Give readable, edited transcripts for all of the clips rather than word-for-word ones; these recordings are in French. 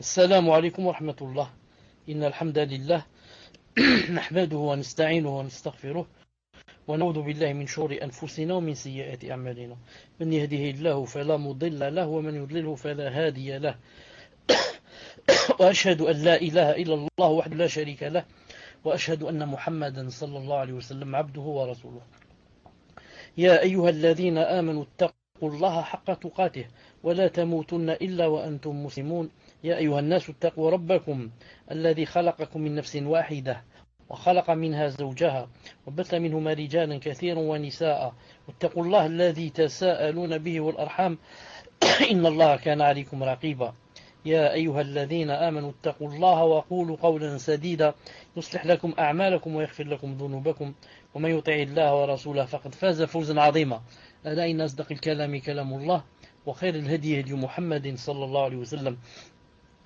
السلام عليكم ورحمة الله. إن الحمد لله نحمده ونستعينه ونستغفره ونعوذ بالله من شرور أنفسنا ومن سيئات أعمالنا. من يهده الله فلا مضل له ومن يضلله فلا هادي له. وأشهد أن لا إله إلا الله وحده لا شريك له وأشهد أن محمدا صلى الله عليه وسلم عبده ورسوله. يا أيها الذين آمنوا اتقوا الله حق تقاته ولا تموتن إلا وأنتم مسلمون. يا أيها الناس اتقوا ربكم الذي خلقكم من نفس واحدة وخلق منها زوجها وبث منهما رجالا كثيرا ونساء واتقوا الله الذي تساءلون به والأرحام إن الله كان عليكم رقيبا. يا أيها الذين آمنوا اتقوا الله وقولوا قولا سديدا يصلح لكم أعمالكم ويغفر لكم ذنوبكم ومن يطع الله ورسوله فقد فاز فوزا عظيما. ألا إن أصدق الكلام كلام الله وخير الهدي هدي محمد صلى الله عليه وسلم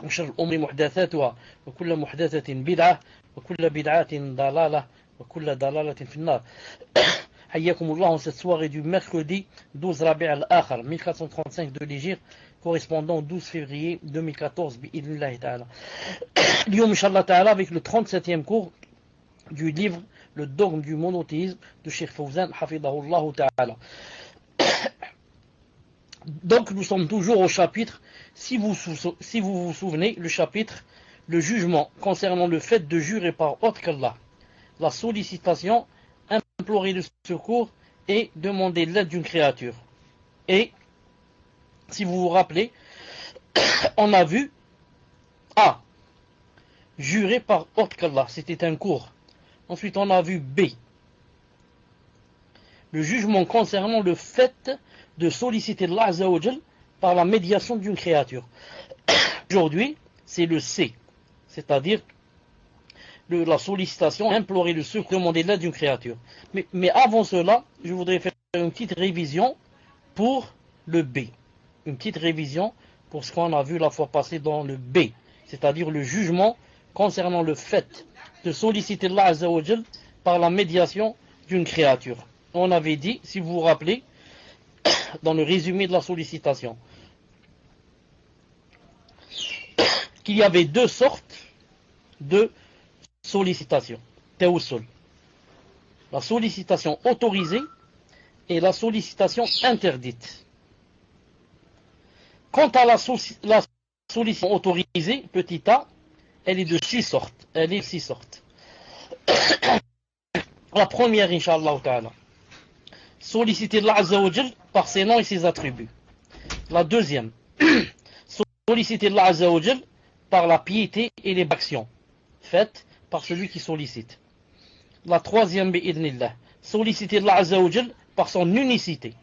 وشر الأمور محدثاتها وكل محدثة بدعة وكل بدعة ضلالة وكل ضلالة في النار. حياكم الله en cette soirée du mercredi 12 Rabi' al-Akhir 1435 de l'Hégire correspondant au 12 février 2014 bi'idhnillahi ta'ala. اليوم إن شاء الله تعالى avec le 37e cours du livre Le dogme du monothéisme de Cheikh Fawzan hafidahullah ta'ala. Donc nous sommes toujours au chapitre, si vous vous souvenez, le chapitre, le jugement concernant le fait de jurer par autre qu'Allah, la sollicitation, implorer le secours et demander l'aide d'une créature. Et, si vous vous rappelez, on a vu A, jurer par autre qu'Allah, c'était un cours. Ensuite on a vu B, le jugement concernant le fait de solliciter Allah Azza wa Jal par la médiation d'une créature. Aujourd'hui, c'est le C, c'est-à-dire la sollicitation, implorer le secours, demander l'aide d'une créature. Mais avant cela, je voudrais faire une petite révision pour le B. Une petite révision pour ce qu'on a vu la fois passée dans le B, c'est-à-dire le jugement concernant le fait de solliciter Allah Azza wa Jal par la médiation d'une créature. On avait dit, si vous vous rappelez, dans le résumé de la sollicitation, qu'il y avait deux sortes de sollicitation, tawassul. La sollicitation autorisée et la sollicitation interdite. Quant à la sollicitation autorisée, petit a, elle est de 6 sortes. Elle est 6 sortes. La première, Inch'Allah ta'ala, solliciter Allah Azza wa Jal par ses noms et ses attributs. La deuxième, solliciter Allah Azza wa Jal par la piété et les actions faites par celui qui sollicite. La troisième, bi'idhnillah, solliciter Allah Azza wa Jal par son unicité.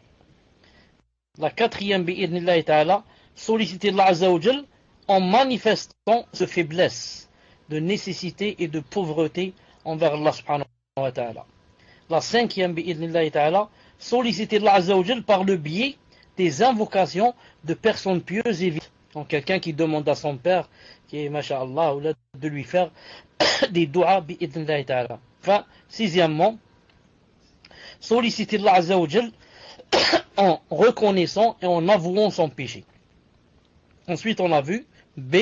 La quatrième, bi'idhnillah ta'ala, solliciter Allah Azza wa Jal en manifestant sa faiblesse, de nécessité et de pauvreté envers Allah subhanahu wa ta'ala. La cinquième, bi'idhnillah ta'ala, solliciter Allah Azza wa Jal par le biais des invocations de personnes pieuses et vives. Donc quelqu'un qui demande à son père, qui est masha'Allah, de lui faire des doigts bi'idhnillah ta'ala. Enfin, sixièmement, solliciter Allah Azza wa Jal en reconnaissant et en avouant son péché. Ensuite on a vu B,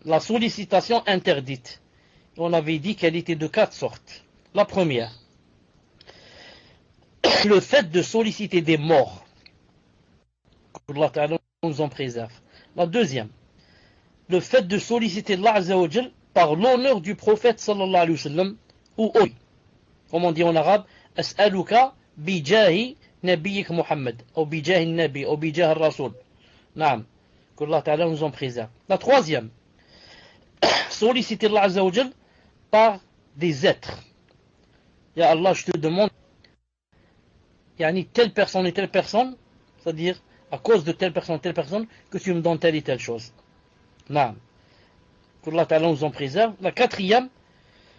la sollicitation interdite. On avait dit qu'elle était de 4 sortes. La première, le fait de solliciter des morts, qu'Allah Ta'ala nous en préserve. La deuxième, le fait de solliciter Allah Azza wa Jal par l'honneur du prophète sallallahu alayhi wa sallam, ou oui, comme on dit en arabe, as'aluka bijahi nabiyik Muhammad, ou bijahi nabi, ou bijahi rasoul. Naam, qu'Allah Ta'ala nous en préserve. La troisième, solliciter Allah Azza wa Jal par des êtres. Ya Allah, je te demande, yani telle personne et telle personne, c'est-à-dire à cause de telle personne, que tu me donnes telle et telle chose. Naam. Qu'Allah Ta'ala nous en préserve. La quatrième,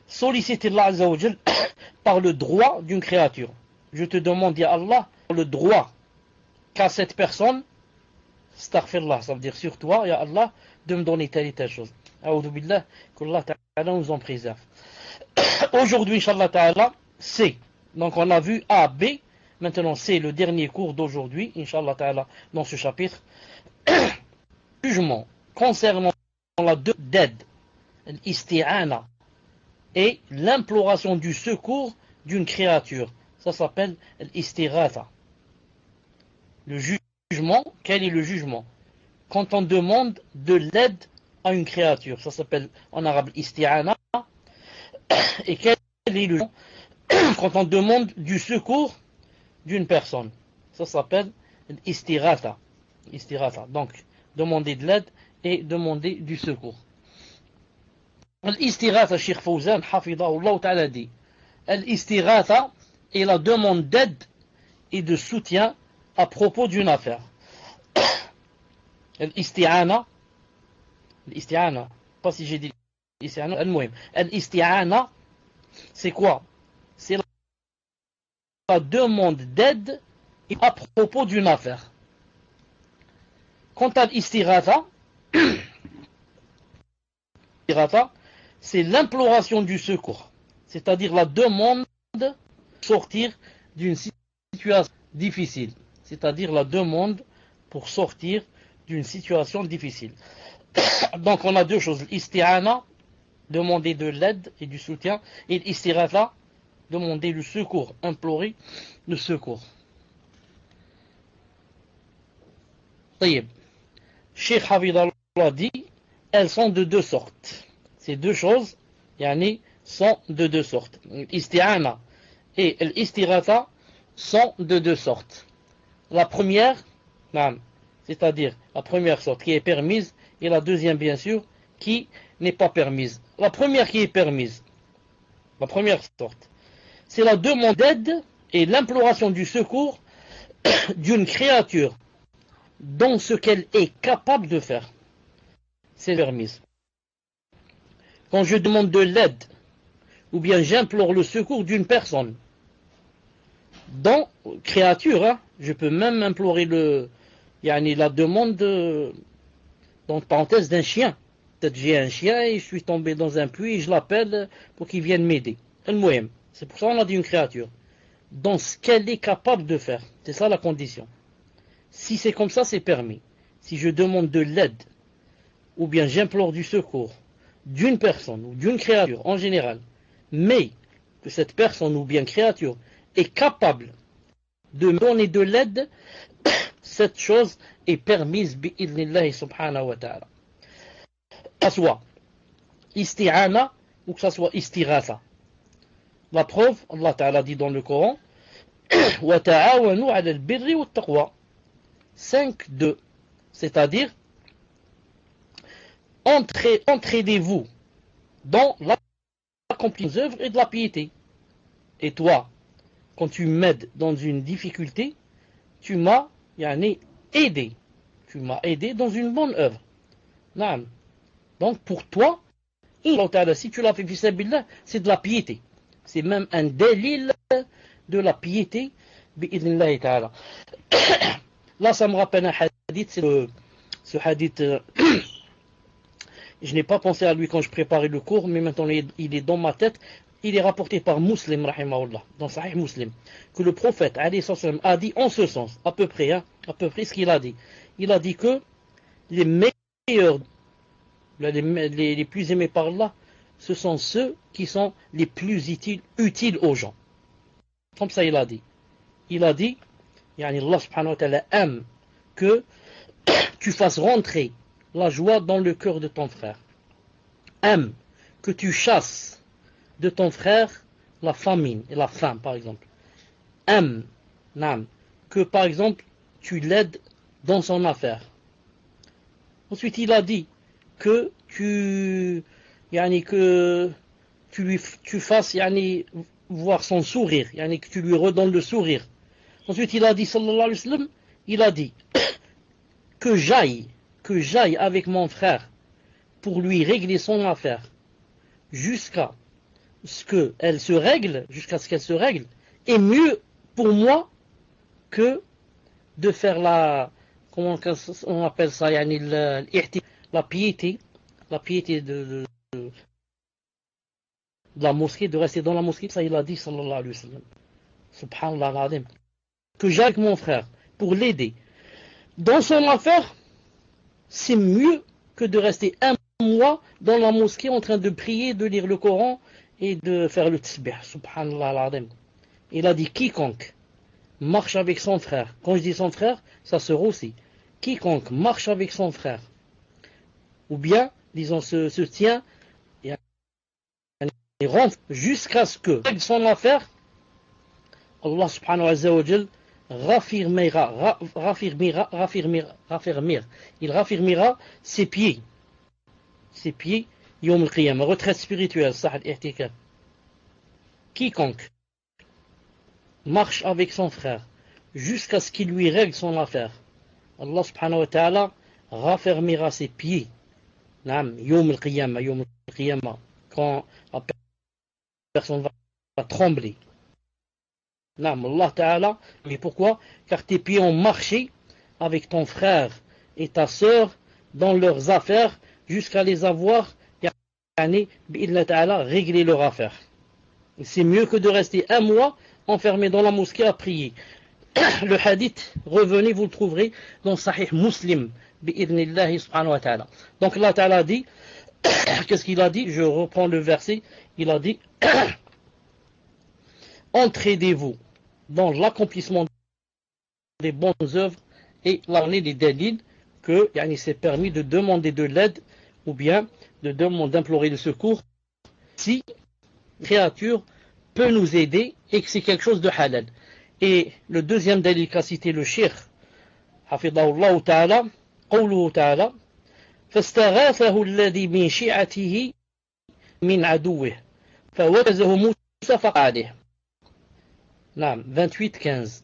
solliciter Allah Azza wa Jal par le droit d'une créature. Je te demande, ya Allah, le droit qu'a cette personne, astaghfirullah, ça veut dire sur toi, ya Allah, de me donner telle et telle chose. A'udhu billah, qu'Allah Ta'ala nous en préserve. Aujourd'hui, Inch'Allah Ta'ala, C. Donc on a vu A, B. Maintenant c'est le dernier cours d'aujourd'hui, Inch'Allah Ta'ala, dans ce chapitre. Jugement concernant la d'aide, l'isti'ana, et l'imploration du secours d'une créature. Ça s'appelle l'istighatha. Le jugement, quel est le jugement? Quand on demande de l'aide à une créature, ça s'appelle en arabe isti'ana. Et quel est le jugement quand on demande du secours d'une personne? Ça s'appelle l'istighatha. Donc, demander de l'aide et demander du secours. L'istighatha, Cheikh Fawzan, hafidahullah ta'ala dit, l'istighatha est la demande d'aide et de soutien à propos d'une affaire. L'isti'ana, pas si j'ai dit l'isti'ana, l'isti'ana, c'est quoi? C'est la demande d'aide à propos d'une affaire. Quant à l'istighatha, c'est l'imploration du secours, c'est-à-dire la demande de sortir d'une situation difficile, c'est-à-dire la demande pour sortir d'une situation difficile. Donc on a deux choses, l'isti'ana, demander de l'aide et du soutien, et l'istighatha, demander le secours, implorer le secours. Taïeb. Cheikh Hafidallah dit, elles sont de deux sortes. Ces deux choses, sont de deux sortes. L'isti'ana et l'istighatha sont de deux sortes. La première, c'est-à-dire la première sorte qui est permise, et la deuxième, bien sûr, qui n'est pas permise. La première qui est permise, la première sorte, c'est la demande d'aide et l'imploration du secours d'une créature dans ce qu'elle est capable de faire. C'est permise. Quand je demande de l'aide, ou bien j'implore le secours d'une personne, dans créature, je peux même implorer la demande dans parenthèse d'un chien. Peut-être j'ai un chien et je suis tombé dans un puits et je l'appelle pour qu'il vienne m'aider. C'est pour ça qu'on a dit une créature. Dans ce qu'elle est capable de faire. C'est ça la condition. Si c'est comme ça, c'est permis. Si je demande de l'aide, ou bien j'implore du secours d'une personne ou d'une créature en général, mais que cette personne ou bien créature est capable de me donner de l'aide, cette chose est permise bi'idhnillahi subhanahu wa ta'ala. Que ce soit isti'ana ou que ce soit istighatha. La preuve, Allah ta'ala dit dans le Coran, wa ta'awanu 'ala al-birri wa at-taqwa. 5.2, c'est-à-dire entraidez-vous dans l'accomplissement des œuvres et de la piété. Et toi, quand tu m'aides dans une difficulté, tu m'as aidé. Tu m'as aidé dans une bonne œuvre. Donc pour toi, si tu l'as fait fisabilillah, c'est de la piété. C'est même un délil de la piété. Bi'idhnillahi ta'ala. Là, ça me rappelle un hadith, c'est ce hadith, je n'ai pas pensé à lui quand je préparais le cours, mais maintenant il est dans ma tête. Il est rapporté par Muslim, rahimahullah, dans Sahih Muslim, que le prophète, a dit en ce sens, à peu près ce qu'il a dit. Il a dit que les meilleurs, les plus aimés par Allah, ce sont ceux qui sont les plus utiles aux gens. Comme ça, il a dit. Il a dit, Allah subhanahu wa ta'ala aime que tu fasses rentrer la joie dans le cœur de ton frère. Aime que tu chasses de ton frère la famine et la faim, par exemple. Aime que, par exemple, tu l'aides dans son affaire. Ensuite, il a dit que tu fasses voir son sourire, que tu lui redonnes le sourire. Ensuite, il a dit, sallallahu alayhi wa sallam, il a dit que j'aille avec mon frère pour lui régler son affaire jusqu'à ce qu'elle se règle, est mieux pour moi que de faire comment on appelle ça, la piété de la mosquée, de rester dans la mosquée. Ça, il a dit, sallallahu alayhi wa sallam. Subhanallah al-azim. Que j'aille avec mon frère pour l'aider dans son affaire, c'est mieux que de rester un mois dans la mosquée en train de prier, de lire le Coran et de faire le tasbih. Subhanallah al-Azim. Il a dit quiconque marche avec son frère. Quand je dis son frère, sa sœur aussi. Quiconque marche avec son frère, ou bien, disons, se tient et rentre jusqu'à ce que son affaire, Allah subhanahu wa ta'ala il raffermira ses pieds, yawm al-qiyamah, retraite spirituelle, sahad i'tikaf. Quiconque marche avec son frère jusqu'à ce qu'il lui règle son affaire, Allah subhanahu wa ta'ala raffermira ses pieds, yawm al-qiyamah, quand la personne va trembler. Allah Ta'ala, mais pourquoi? Car tes pieds ont marché avec ton frère et ta sœur dans leurs affaires jusqu'à les avoir réglé leurs affaires. C'est mieux que de rester un mois enfermé dans la mosquée à prier. Le hadith, revenez, vous le trouverez dans Sahih Muslim, bi'idnillahi subhanahu wa ta'ala. Donc Allah Ta'ala dit, qu'est-ce qu'il a dit? Je reprends le verset, il a dit entraidez-vous dans l'accomplissement des bonnes œuvres et l'année des dalils que c'est permis de demander de l'aide ou bien d'implorer le secours si la créature peut nous aider et que c'est quelque chose de halal. Et le deuxième dalil qu'a cité le cheikh hafidahullah ta'ala, qawluhu ta'ala فاستغاثه الذي من شيعته من عدوه فوكزه موسى فقعده. 28-15.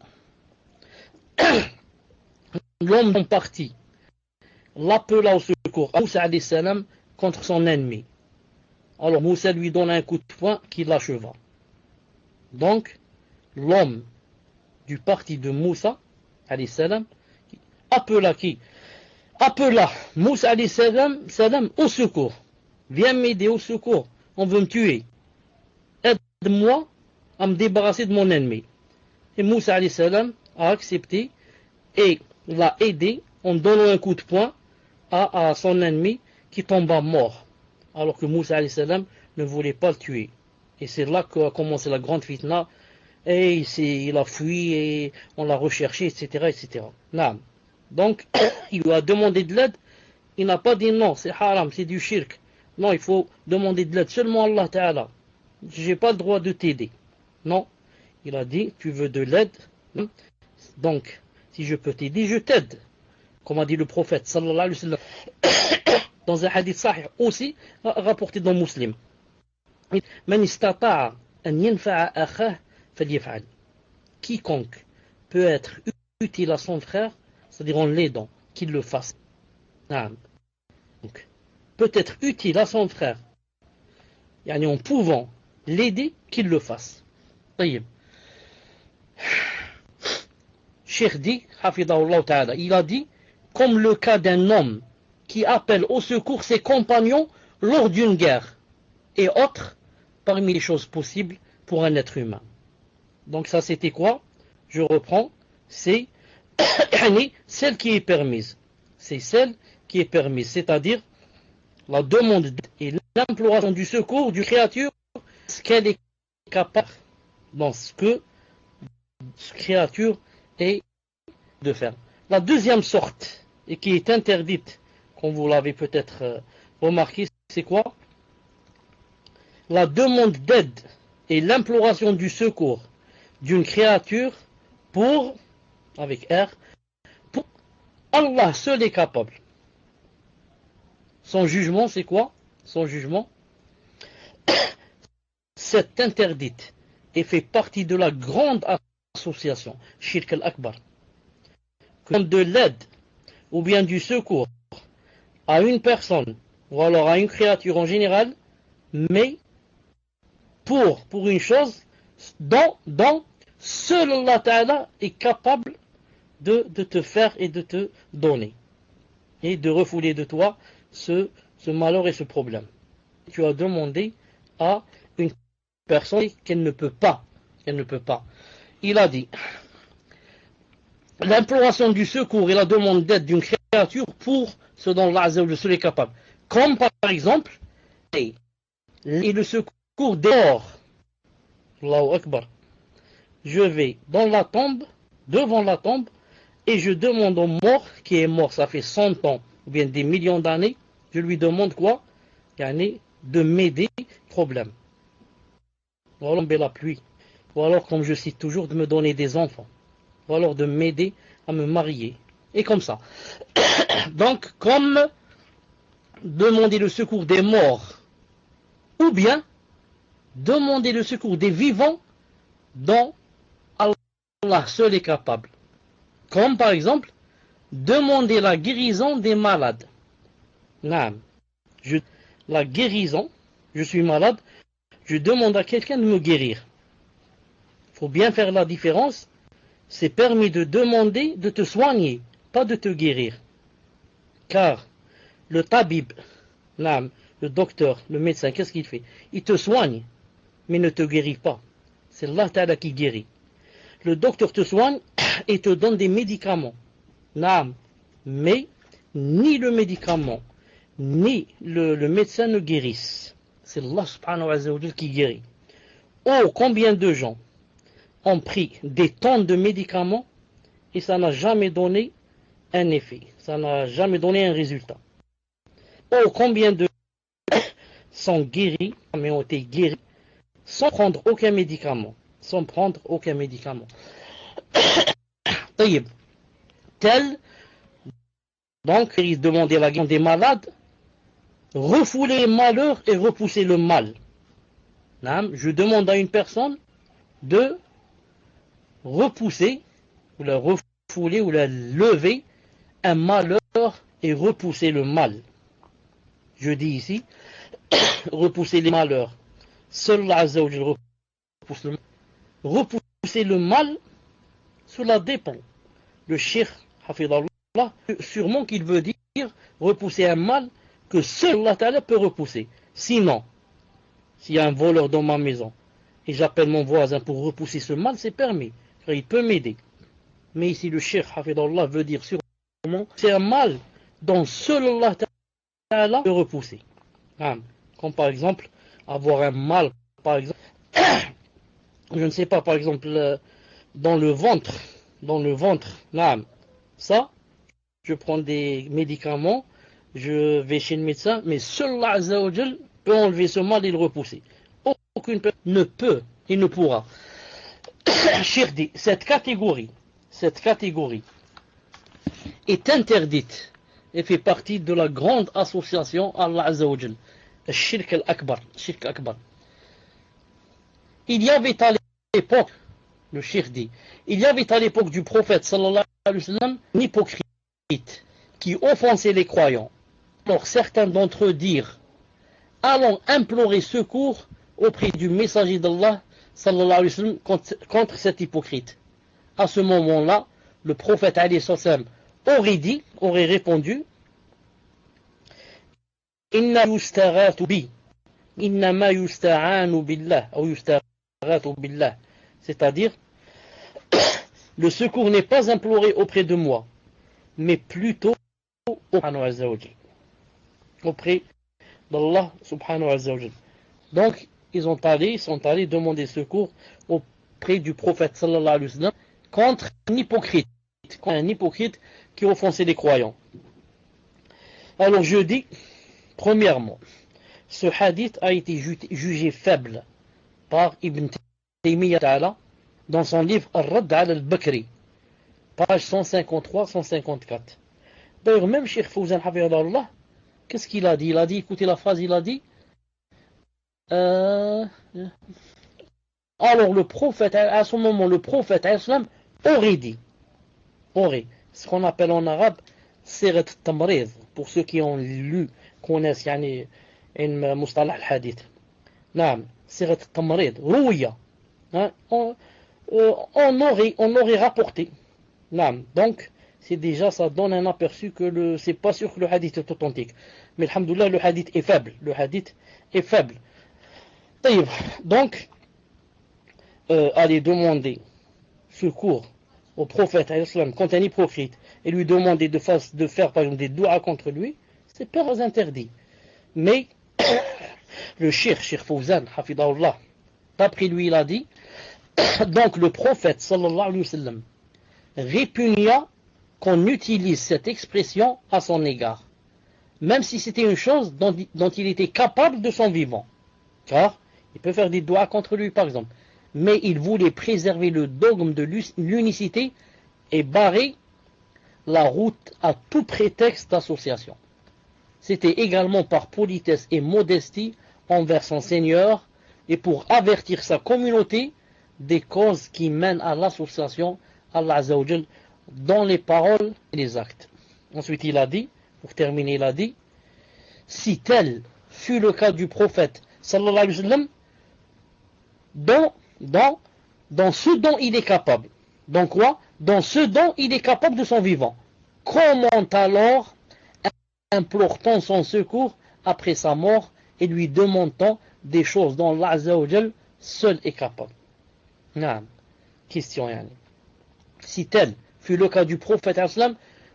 L'homme en partie l'appela au secours à Moussa alayhi salam contre son ennemi. Alors Moussa lui donne un coup de poing qui l'acheva. Donc l'homme du parti de Moussa alayhi salam appela qui? Appela Moussa alayhi salam au secours. Viens m'aider au secours, on veut me tuer. Aide-moi à me débarrasser de mon ennemi. Et Moussa alayhi salam a accepté et l'a aidé en donnant un coup de poing à son ennemi qui tomba mort. Alors que Moussa alayhi salam ne voulait pas le tuer. Et c'est là qu'a commencé la grande fitna. Et il a fui et on l'a recherché, etc. etc. Donc, il lui a demandé de l'aide. Il n'a pas dit non, c'est haram, c'est du shirk. Non, il faut demander de l'aide seulement à Allah Ta'ala. J'ai pas le droit de t'aider. Non, il a dit, tu veux de l'aide, donc, si je peux t'aider, je t'aide. Comme a dit le prophète, sallallahu alayhi wa sallam, dans un hadith sahih aussi, rapporté dans Muslim. Man istata'a an yanfa'a akhah falyaf'al. Quiconque peut être utile à son frère, c'est-à-dire en l'aidant, qu'il le fasse. Donc, peut être utile à son frère, en pouvant l'aider, qu'il le fasse. Cheikh dit, hafidahullah ta'ala, il a dit, comme le cas d'un homme qui appelle au secours ses compagnons lors d'une guerre, et autres parmi les choses possibles pour un être humain. Donc ça c'était quoi? Je reprends, c'est celle qui est permise. C'est celle qui est permise, c'est-à-dire la demande et l'imploration du secours du créature, ce qu'elle est capable, dans ce que cette créature est de faire. La deuxième sorte, et qui est interdite, comme vous l'avez peut-être remarqué, c'est quoi? La demande d'aide et l'imploration du secours d'une créature pour, avec R, pour Allah seul est capable. Son jugement, c'est quoi? Son jugement, c'est interdite et fait partie de la grande association, Shirk al-Akbar. De l'aide ou bien du secours à une personne ou alors à une créature en général, mais pour une chose dont seul Allah Ta'ala est capable de te faire et de te donner et de refouler de toi ce malheur et ce problème. Tu as demandé à une personne qu'elle ne peut pas. Il a dit l'imploration du secours et la demande d'aide d'une créature créatures pour ce dont Allah Azza wa Jalla seul est capable. Comme par exemple, et le secours des morts. Allahu Akbar. Je vais dans la tombe, devant la tombe, et je demande au mort, qui est mort, ça fait 100 ans, ou bien des millions d'années, je lui demande quoi? De m'aider, problème. Ou alors la pluie. Ou alors, comme je cite toujours, de me donner des enfants. Ou alors de m'aider à me marier. Et comme ça. Donc, comme demander le secours des morts, ou bien demander le secours des vivants dont Allah seul est capable. Comme par exemple, demander la guérison des malades. Naam. La guérison, je suis malade, je demande à quelqu'un de me guérir. Il faut bien faire la différence. C'est permis de demander de te soigner, pas de te guérir. Car le tabib, naam, le docteur, le médecin, qu'est-ce qu'il fait? Il te soigne, mais ne te guérit pas. C'est Allah Ta'ala qui guérit. Le docteur te soigne et te donne des médicaments. Naam. Mais ni le médicament, ni le médecin ne guérissent. C'est Allah subhanahu wa ta'ala qui guérit. Oh, combien de gens ont pris des tonnes de médicaments et ça n'a jamais donné un effet. Ça n'a jamais donné un résultat. Oh, combien de gens sont guéris, mais ont été guéris sans prendre aucun médicament. Sans prendre aucun médicament. Tel, donc, il demandait la guérison des malades, refouler les malheurs et repousser le mal. Je demande à une personne de repousser, ou la refouler, ou la lever, un malheur et repousser le mal. Je dis ici, repousser les malheurs. Seul Allah Azza wa Jalla repousse le mal. Repousser le mal, cela dépend. Le cheikh, hafidallah, sûrement qu'il veut dire repousser un mal que seul Allah Ta'ala peut repousser. Sinon, s'il y a un voleur dans ma maison et j'appelle mon voisin pour repousser ce mal, c'est permis, car il peut m'aider. Mais ici, le cheikh hafidallah veut dire sûrement c'est un mal dont seul Allah Ta'ala peut repousser. Comme par exemple, avoir un mal, par exemple, je ne sais pas, par exemple, dans le ventre, ça, je prends des médicaments, je vais chez le médecin, mais seul Allah Azza wa Jal peut enlever ce mal et le repousser. Aucune personne ne peut et ne pourra. Shirdi, cette catégorie est interdite et fait partie de la grande association Allah Azza wa Jal, Shirk al-Akbar. Il y avait à l'époque, le cheikh dit, il y avait à l'époque du prophète sallallahu alayhi wa sallam un hypocrite qui offensait les croyants. Alors certains d'entre eux dirent, allons implorer secours auprès du messager d'Allah sallallahu alayhi wa sallam contre cet hypocrite. À ce moment-là, le prophète alayhi wa sallam aurait répondu, inna yustaghathu bi, innama yusta'anu billah, ou yustaghathu billah. C'est-à-dire, le secours n'est pas imploré auprès de moi, mais plutôt auprès d'Allah subhanahu wa ta'ala. Donc, ils sont allés demander secours auprès du prophète sallallahu alayhi wa sallam contre un hypocrite qui offensait les croyants. Alors je dis, premièrement, ce hadith a été jugé faible par Ibn Taymiyyah ta'ala dans son livre Ar-Radd ala al-Bakri, page 153-154. D'ailleurs, même Cheikh Fawzan hafidhahullah, qu'est-ce qu'il a dit? Il a dit, écoutez la phrase, il a dit alors le prophète, à ce moment, le prophète aurait dit, ce qu'on appelle en arabe Sirat Tamrid, pour ceux qui ont lu, connaissent yani mustalah al-hadith. Naam, Sirat Tamrid, Rouya. On aurait rapporté. Naam. Donc, c'est déjà, ça donne un aperçu que c'est pas sûr que le hadith est authentique. Mais alhamdoulilah, le hadith est faible. Donc, allez demander secours au prophète quand un hypocrite et lui demander de faire par exemple des doigts contre lui, c'est pas interdit. Mais le Cheikh Fawzan, hafidahullah, d'après lui il a dit, donc le prophète sallallahu alayhi wa sallam répugna qu'on utilise cette expression à son égard, même si c'était une chose dont il était capable de son vivant, car il peut faire des doigts contre lui par exemple, mais il voulait préserver le dogme de l'unicité et barrer la route à tout prétexte d'association. C'était également par politesse et modestie envers son Seigneur et pour avertir sa communauté des causes qui mènent à l'association Allah Azza wa Jal dans les paroles et les actes. Ensuite il a dit, pour terminer il a dit, si tel fut le cas du prophète sallallahu alayhi wa sallam dans ce dont il est capable. Donc quoi? Dans ce dont il est capable de son vivant. Comment alors implore-t-on son secours après sa mort et lui demande-t-on des choses dont Allah Azza wa Jal seul est capable? Naam. Question yani. Si tel fut le cas du prophète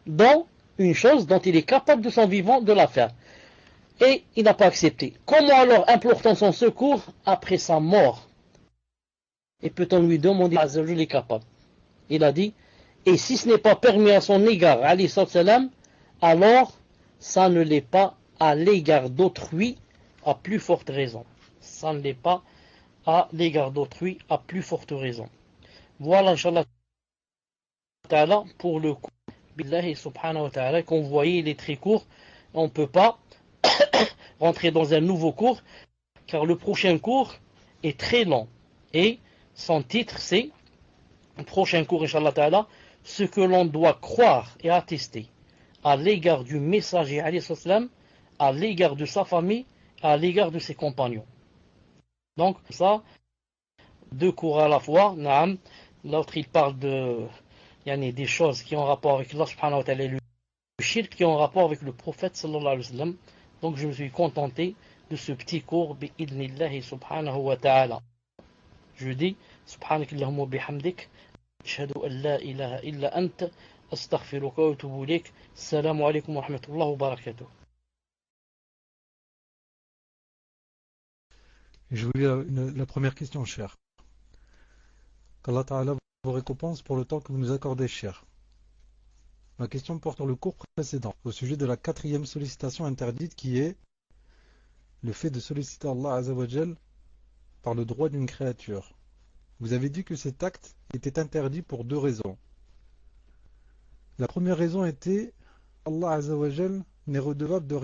dans une chose dont il est capable de son vivant de la faire et il n'a pas accepté, comment alors implore-t-on son secours après sa mort et peut-on lui demander si Azza wa Jal est capable? Il a dit, et si ce n'est pas permis à son égard alayhi salam, alors ça ne l'est pas à l'égard d'autrui à plus forte raison. Ça ne l'est pas à l'égard d'autrui à plus forte raison. Voilà, Inch'Allah ta'ala, pour le cours billahi subhanahu wa ta'ala, qu'on voyait, il est très court. On ne peut pas rentrer dans un nouveau cours, car le prochain cours est très long. Et son titre, c'est, le prochain cours, Inch'Allah ta'ala, ce que l'on doit croire et attester à l'égard du messager, alayhi salam, à l'égard de sa famille, à l'égard de ses compagnons. Donc, ça, deux cours à la fois. Naam. L'autre, il parle des choses qui ont rapport avec Allah subhanahu wa ta'ala et le shirk qui ont rapport avec le prophète sallallahu alayhi wa sallam. Donc, je me suis contenté de ce petit cours bi'idnillahi subhanahu wa ta'ala. Je dis, subhanakallahumma bihamdik, ashhadu an la ilaha illa anta, astaghfiruka wa atubu ilayk. Assalamu alaykum wa rahmatullahi wa barakatuh. Je voulais la première question, cher. Qu'Allah Ta'ala vous récompense pour le temps que vous nous accordez, cher. Ma question porte sur le cours précédent, au sujet de la 4e sollicitation interdite qui est le fait de solliciter Allah Azza wa Jal par le droit d'une créature. Vous avez dit que cet acte était interdit pour deux raisons. La première raison était Allah Azza wa Jal n'est redevable de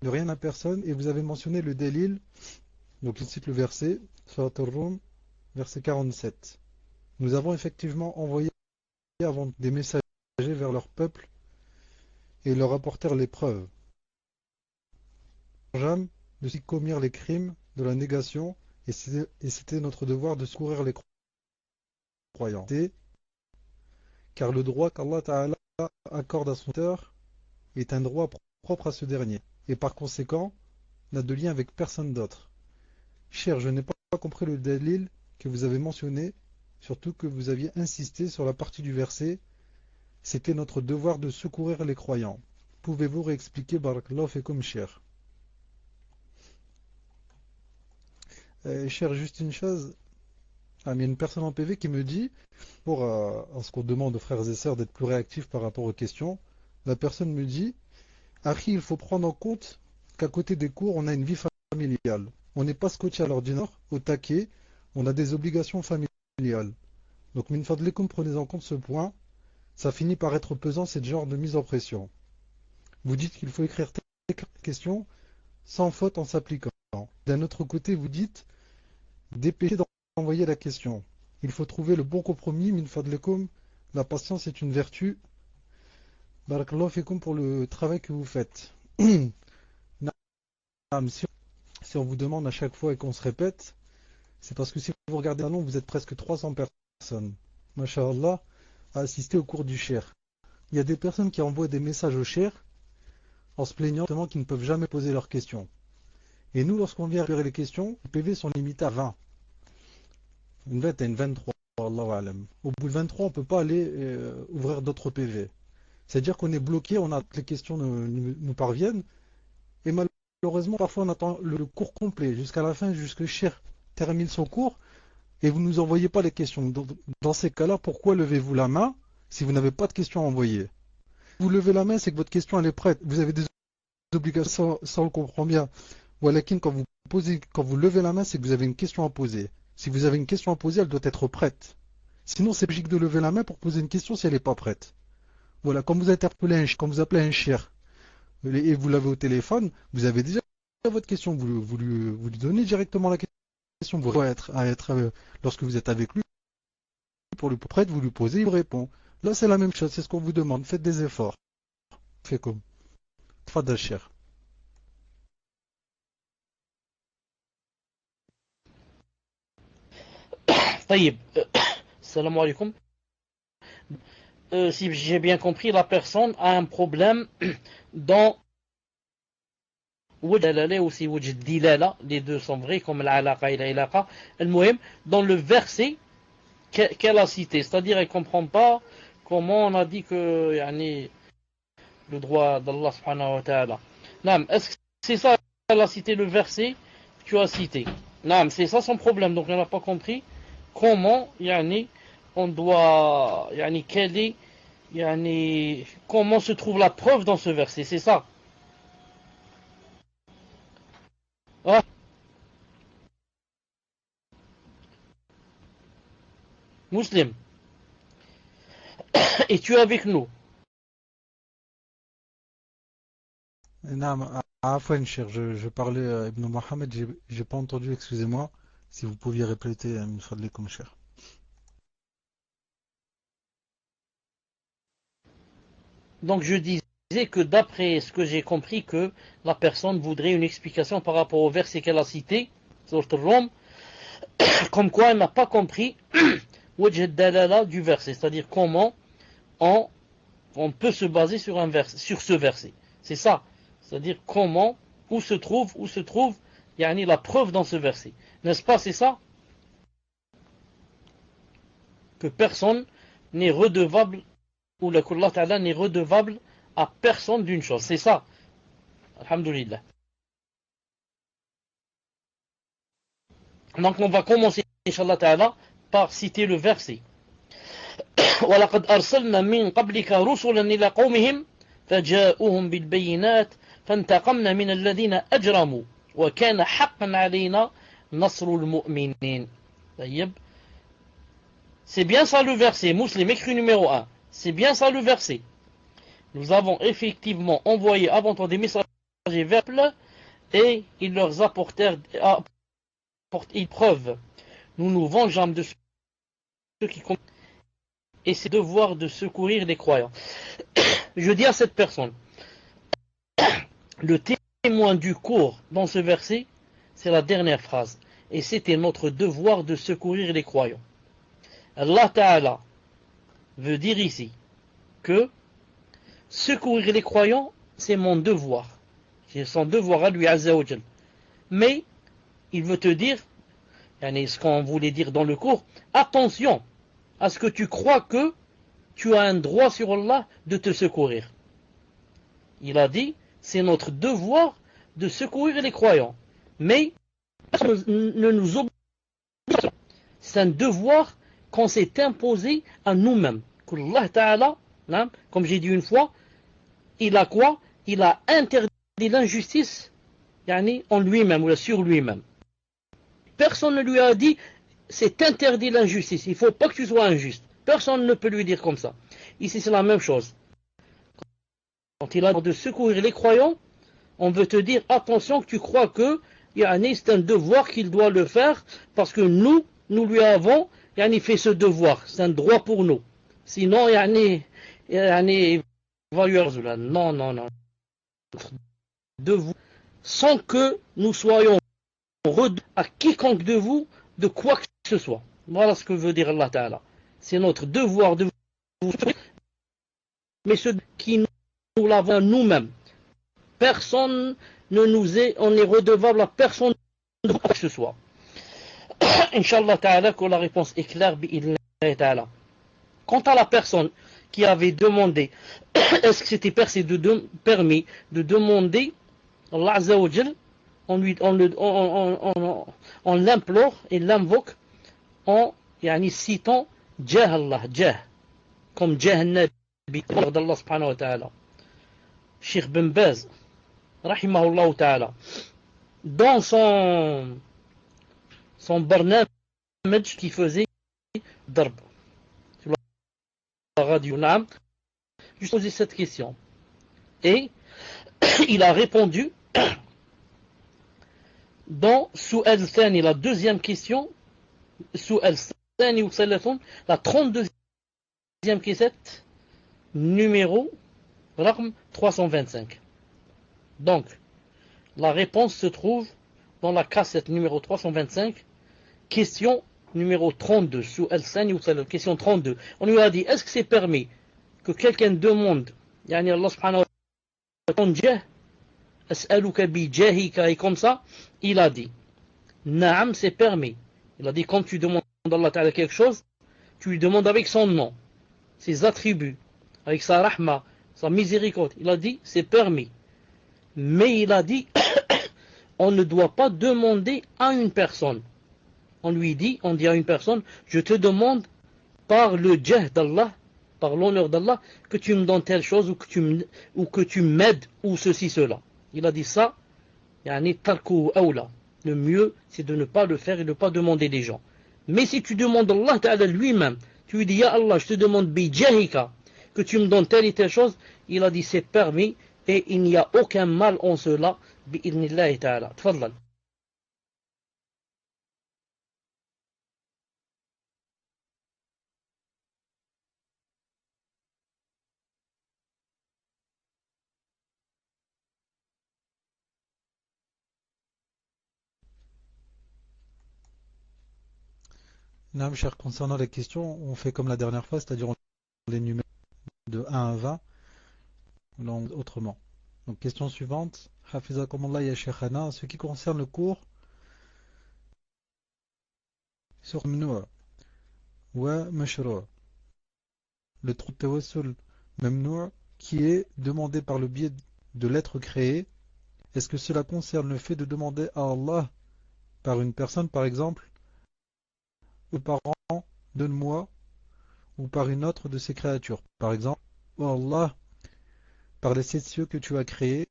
rien à personne, et vous avez mentionné le délil. Donc il cite le verset, Surat Ar-Rum, verset 47. Nous avons effectivement envoyé avant des messagers vers leur peuple et leur apportèrent les preuves. Jamais de s'y commirent les crimes de la négation, et c'était notre devoir de secourir les croyants. Car le droit qu'Allah Ta'ala accorde à son auteur est un droit propre à ce dernier, et par conséquent n'a de lien avec personne d'autre. Cher, je n'ai pas compris le dalil que vous avez mentionné, surtout que vous aviez insisté sur la partie du verset « C'était notre devoir de secourir les croyants ». Pouvez-vous réexpliquer, barakallahu fikum, cher? Cher, juste une chose, il y a une personne en PV qui me dit, en ce qu'on demande aux frères et sœurs d'être plus réactifs par rapport aux questions, la personne me dit « Akhi, il faut prendre en compte qu'à côté des cours, on a une vie familiale. On n'est pas scotché à l'ordinaire, au taquet, on a des obligations familiales. Donc, min fadlikum, prenez en compte ce point, ça finit par être pesant, ce genre de mise en pression. Vous dites qu'il faut écrire des questions sans faute en s'appliquant. D'un autre côté, vous dites dépêchez d'envoyer la question. Il faut trouver le bon compromis, min fadlikum, la patience est une vertu. Barakallahu fikum pour le travail que vous faites. Si on vous demande à chaque fois et qu'on se répète, c'est parce que si vous regardez un nom, vous êtes presque 300 personnes, masha'Allah, à assister au cours du cher. Il y a des personnes qui envoient des messages au cher en se plaignant qu'ils ne peuvent jamais poser leurs questions. Et nous, lorsqu'on vient récupérer les questions, les PV sont limités à 20. Une 20 et une 23. Allahu a'lam. Au bout de 23, on ne peut pas aller ouvrir d'autres PV. C'est-à-dire qu'on est bloqué, les questions nous parviennent, et malheureusement, parfois on attend le cours complet, jusqu'à la fin, jusqu'à Cheikh termine son cours, et vous ne nous envoyez pas les questions. Dans ces cas-là, pourquoi levez-vous la main si vous n'avez pas de questions à envoyer? Vous levez la main, c'est que votre question elle est prête. Vous avez des obligations, ça on le comprend bien. Walakin, quand vous levez la main, c'est que vous avez une question à poser. Si vous avez une question à poser, elle doit être prête. Sinon, c'est logique de lever la main pour poser une question si elle n'est pas prête. Voilà, quand vous quand vous appelez un cher et vous l'avez au téléphone, vous avez déjà votre question. Vous lui donnez directement la question. Vous pouvez lorsque vous êtes avec lui, pour le prêtre, vous lui posez, il vous répond. Là, c'est la même chose, c'est ce qu'on vous demande. Faites des efforts. Faites comme. Tfadal cher. طيب. Salam alaikum. Si j'ai bien compris, la personne a un problème dans وجه aussi وجه الدلالة, les deux sont vrais comme العلاقة et العلاقة. المهم, dans le verset qu'elle a cité, c'est-à-dire elle ne comprend pas comment on a dit que يعني, le droit d'Allah subhanahu wa ta'ala. Est-ce que c'est ça qu'elle a cité le verset que tu as cité? C'est ça son problème, donc elle n'a pas compris comment يعني, on doit يعني, quel est يعني, comment se trouve la preuve dans ce verset, c'est ça. Ah, Muslim, es-tu avec nous? Afwan, cher, je parlais à Ibn Mohamed, j'ai pas entendu, excusez-moi. Si vous pouviez répéter, comme cher. Donc je disais que d'après ce que j'ai compris, que la personne voudrait une explication par rapport au verset qu'elle a cité, sur Rome, comme quoi elle n'a pas compris wajh dalala du verset, c'est-à-dire comment on peut se baser sur ce verset. C'est ça. C'est-à-dire comment, où se trouve yani, la preuve dans ce verset. N'est-ce pas, c'est ça? Que personne n'est redevable, ou qu'Allah Ta'ala n'est redevable à personne d'une chose. C'est ça. Alhamdulillah. Donc on va commencer, Inch'Allah Ta'ala, par citer le verset. وَلَقَدْ أَرْسَلْنَا مِنْ قَبْلِكَ رُسُلًا إِلَى قَوْمِهِمْ فَجَاءُوهُمْ بِالْبَيِّنَاتِ فَانْتَقَمْنَا مِنَ الَّذِينَ أَجْرَمُوا وَكَانَ حَقًّا عَلَيْنَا نَصْرُ الْمُؤْمِنِينَ. C'est bien ça le verset, Muslim, écrit numéro 1. C'est bien ça le verset. Nous avons effectivement envoyé avant toi des messagers vers eux et ils leur apportèrent une preuve. Nous nous vengeâmes de ceux qui comptent et c'est devoir de secourir les croyants. Je dis à cette personne, le témoin du cours dans ce verset, c'est la dernière phrase. Et c'était notre devoir de secourir les croyants. Allah Ta'ala veut dire ici que secourir les croyants, c'est mon devoir. C'est son devoir à lui, Azza wa Jal. Mais, il veut te dire, ce qu'on voulait dire dans le cours, attention à ce que tu crois que tu as un droit sur Allah de te secourir. Il a dit, c'est notre devoir de secourir les croyants. Mais, ne nous oblige pas. C'est un devoir qu'on s'est imposé à nous-mêmes. Qu'Allah Ta'ala, comme j'ai dit une fois, il a quoi? Il a interdit l'injustice en lui-même ou sur lui-même. Personne ne lui a dit c'est interdit l'injustice, il ne faut pas que tu sois injuste. Personne ne peut lui dire comme ça. Ici c'est la même chose. Quand il a de secourir les croyants, on veut te dire attention que tu crois que c'est un devoir qu'il doit le faire parce que nous lui avons fait ce devoir. C'est un droit pour nous. Sinon, non. De vous, sans que nous soyons à quiconque de vous de quoi que ce soit. Voilà ce que veut dire Allah Ta'ala. C'est notre devoir de vous, mais ce qui nous l'avons nous-mêmes. Personne ne nous est, on est redevable à personne de quoi que ce soit. Inch'Allah Ta'ala, que la réponse est claire, ta'ala. Quant à la personne qui avait demandé, est-ce que c'était permis de demander Allah Azza wa Jal, on l'implore et l'invoque en citant Jah Allah, Jah, comme Jah al-Nabi d'Allah subhanahu wa ta'ala. Cheikh Ben Baz, rahimahullah ta'ala, dans son barnamij qui faisait darb sur la radio, je posais cette question et il a répondu dans Su'al Thani, la deuxième question, Su'al Thani ou Salaton, la 32e cassette, numéro 325. Donc, la réponse se trouve dans la cassette numéro 325, question numéro 32, Su'al Thani ou Salaton, question 32. On lui a dit, est-ce que c'est permis que quelqu'un demande, yani Allah subhanahu wa ta'ala, as'aluka bi jahika, et comme ça, il a dit, Naam, c'est permis. Il a dit, quand tu demandes à Allah Ta'ala quelque chose, tu lui demandes avec son nom, ses attributs, avec sa rahma, sa miséricorde. Il a dit, c'est permis. Mais il a dit, on ne doit pas demander à une personne. On dit à une personne, je te demande par le jah d'Allah, par l'honneur d'Allah, que tu me donnes telle chose, ou que tu m'aides, ou ceci, cela. Il a dit ça, yani tarku awla. Le mieux, c'est de ne pas le faire et de ne pas demander des gens. Mais si tu demandes Allah Ta'ala lui-même, tu lui dis, Ya Allah, je te demande bi jahika, que tu me donnes telle et telle chose, il a dit, c'est permis, et il n'y a aucun mal en cela, bi idnillahi Ta'ala. Tfadlal. Non, cher, concernant les questions, on fait comme la dernière fois, c'est-à-dire on les numéros de 1 à 20, non, autrement. Donc, question suivante. Hafizakumullah ya Sheikhana, ce qui concerne le cours sur Mamnou' wa Mashru', le tawassul Mamnou' qui est demandé par le biais de l'être créé, est-ce que cela concerne le fait de demander à Allah par une personne, par exemple, ou par an, donne-moi, ou par une autre de ses créatures, par exemple, oh Allah, par les 7 cieux que tu as créés,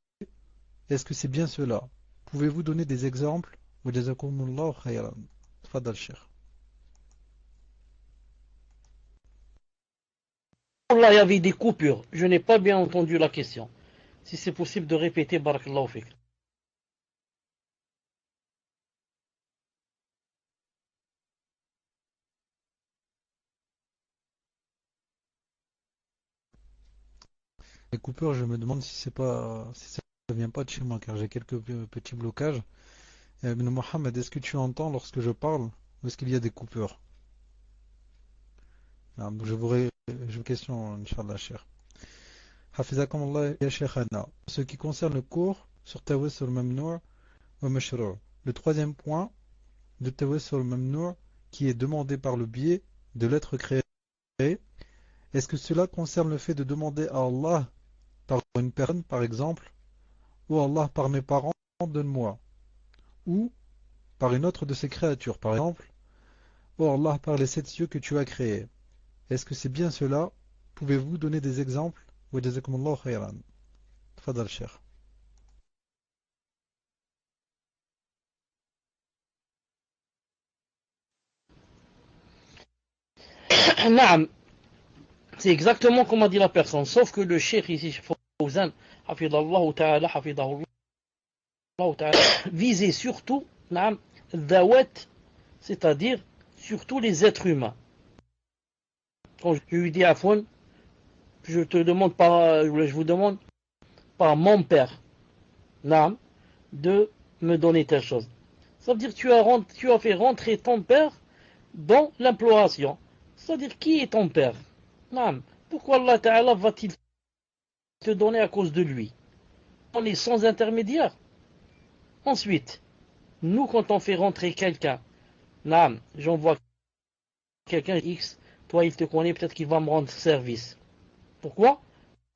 est-ce que c'est bien cela? Pouvez-vous donner des exemples? Wa jazakumullahu khayran. Tfadal Cheikh. Là, il y avait des coupures. Je n'ai pas bien entendu la question. Si c'est possible de répéter, barakallahu fik. Les coupures, je me demande si ça ne vient pas de chez moi, car j'ai quelques petits blocages. Ibn Mohammed, est-ce que tu entends lorsque je parle, ou est-ce qu'il y a des coupures? Je vous question, Inch'Allah, cher. Hafizakumullah ya Sheikhana. Ce qui concerne le cours sur Tawassul Mamnou' wa Mashru'. Le troisième point de Tawassul Mamnou' qui est demandé par le biais de l'être créé. Est-ce que cela concerne le fait de demander à Allah par une personne, par exemple, ou Allah par mes parents, donne-moi, ou par une autre de ses créatures, par exemple, ou Allah par les 7 cieux que tu as créés? Est-ce que c'est bien cela? Pouvez-vous donner des exemples? Wa jazakumullahu khayran. Tfadal Cheikh. Naam, c'est exactement comme a dit la personne, sauf que le cheikh ici, Fawzan, hafidallahu ta'ala, hafidahullah ta'ala, visait surtout, naam, dawat, c'est-à-dire surtout les êtres humains. Quand je lui dis à Fouane, je vous demande par mon père, naam, de me donner telle chose. Ça veut dire que tu as fait rentrer ton père dans l'imploration. C'est-à-dire, qui est ton père? Naam. Pourquoi Allah Ta'ala va-t-il te donner à cause de lui? On est sans intermédiaire. Ensuite, nous, quand on fait rentrer quelqu'un, naam, j'envoie quelqu'un X toi il te connaît, peut-être qu'il va me rendre service. Pourquoi?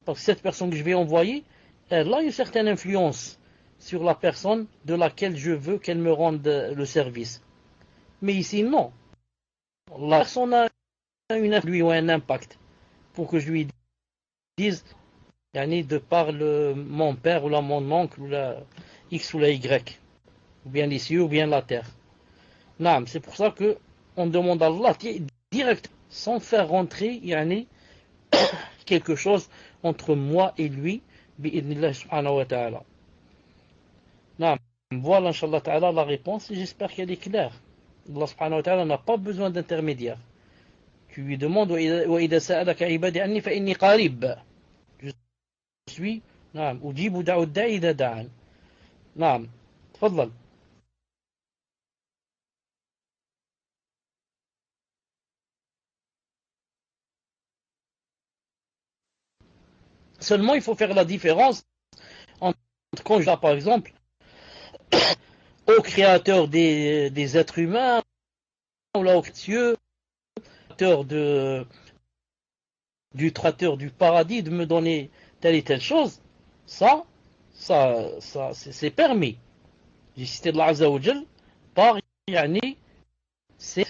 Parce que cette personne que je vais envoyer, elle a une certaine influence sur la personne de laquelle je veux qu'elle me rende le service. Mais ici, non. La personne a une influence ou un impact pour que je lui dise, de par mon père ou là, mon oncle ou la X ou la Y, ou bien les cieux ou bien la terre. Non, c'est pour ça que on demande à Allah direct, sans faire rentrer quelque chose entre moi et lui, bi'idnillah subhanahu wa ta'ala. Non, voilà, inshallah ta'ala, la réponse, et j'espère qu'elle est claire. Allah subhanahu wa ta'ala n'a pas besoin d'intermédiaire. Tu lui demandes وَإِذَا سَأَلَكَ عِبَادِي عَنِّي فَإِنِّي قَرِيبٌ. Je suis, نعم, أجيب دعوة الداعي إذا دعان. نعم, تفضل. Seulement, il faut faire la différence entre quand je dis, par exemple, au créateur des êtres humains, ou là, au Dieu, créateur du traiteur du paradis, de me donner telle et telle chose, ça c'est permis. J'ai cité de l'Azza wa Jal par c'est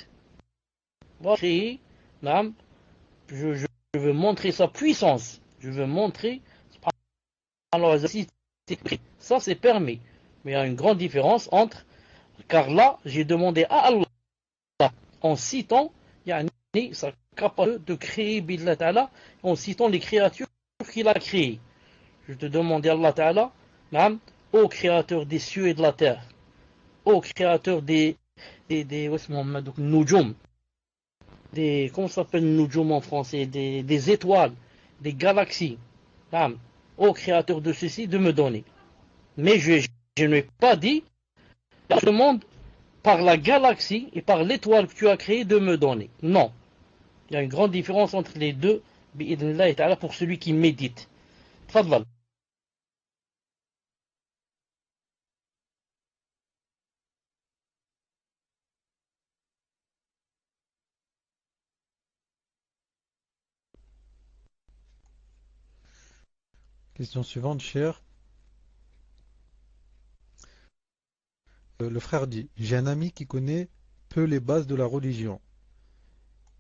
je veux montrer sa puissance. Je veux montrer ça c'est permis. Mais il y a une grande différence entre, car là j'ai demandé à Allah en citant sa capacité de créer billah ta'ala, en citant les créatures qu'il a créées. Je te demandais à Allah ta'ala, ô créateur des cieux et de la terre, ô créateur des nujum, comment ça s'appelle nujum en français, des étoiles, des galaxies, ô créateur de ceci, de me donner. Mais je n'ai pas dit, je demande par la galaxie et par l'étoile que tu as créée de me donner. Non. Il y a une grande différence entre les deux, bi'idhnillah ta'ala, pour celui qui médite. Tfadlal. Question suivante, cher. Le frère dit, j'ai un ami qui connaît peu les bases de la religion.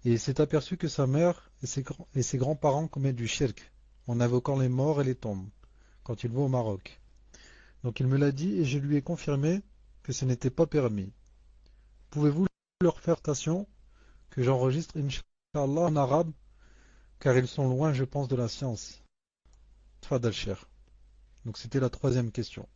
Et il s'est aperçu que sa mère et ses grands-parents commettent du shirk, en invoquant les morts et les tombes, quand il va au Maroc. Donc il me l'a dit et je lui ai confirmé que ce n'était pas permis. Pouvez-vous leur faire attention que j'enregistre Inch'Allah en arabe, car ils sont loin, je pense, de la science. Tfadal cher. Donc c'était la troisième question.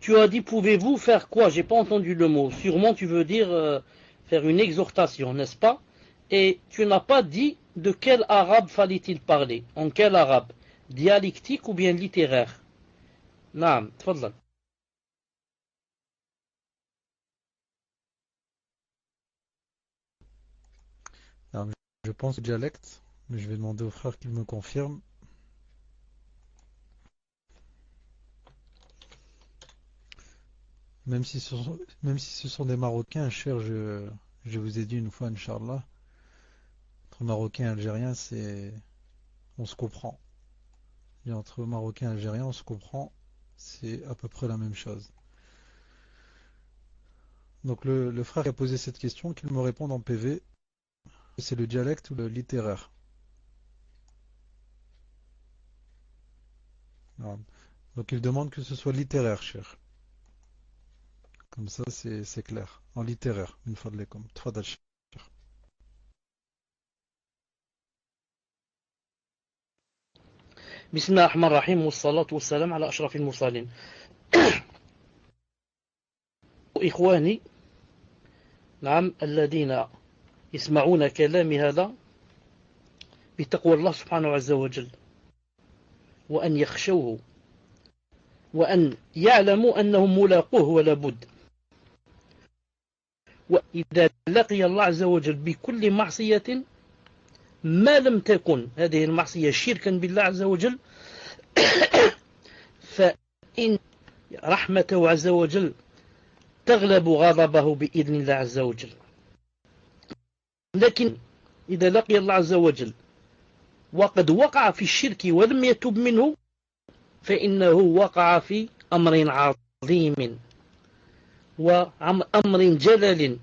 Tu as dit, pouvez-vous faire quoi? J'ai pas entendu le mot. Sûrement, tu veux dire faire une exhortation, n'est-ce pas? Et tu n'as pas dit de quel arabe fallait-il parler. En quel arabe? Dialectique ou bien littéraire? Naam, tfadlal. Alors, je pense au dialecte, mais je vais demander au frère qu'il me confirme. Même si ce sont des Marocains, cher, je vous ai dit une fois, Inch'Allah, entre Marocains et Algériens, on se comprend. Et entre Marocains et Algériens, on se comprend, c'est à peu près la même chose. Donc le frère qui a posé cette question, qu'il me réponde en PV, c'est le dialecte ou le littéraire. Voilà. Donc il demande que ce soit littéraire, cher. Comme ça, c'est clair. En littéraire, une fois de l'écom. Tfadal, cher. بسم الله الرحمن الرحيم والصلاة والسلام على أشرف المرسلين. إخواني نعم الذين يسمعون كلامي هذا بتقوى الله سبحانه عز وجل وأن يخشوه وأن يعلموا أنهم ملاقوه ولا بد. وإذا لقي الله عز وجل بكل معصية ما لم تكن هذه المعصية شركا بالله عز وجل فإن رحمته عز وجل تغلب غضبه بإذن الله عز وجل. لكن إذا لقي الله عز وجل وقد وقع في الشرك ولم يتب منه فإنه وقع في أمر عظيم وأمر جلل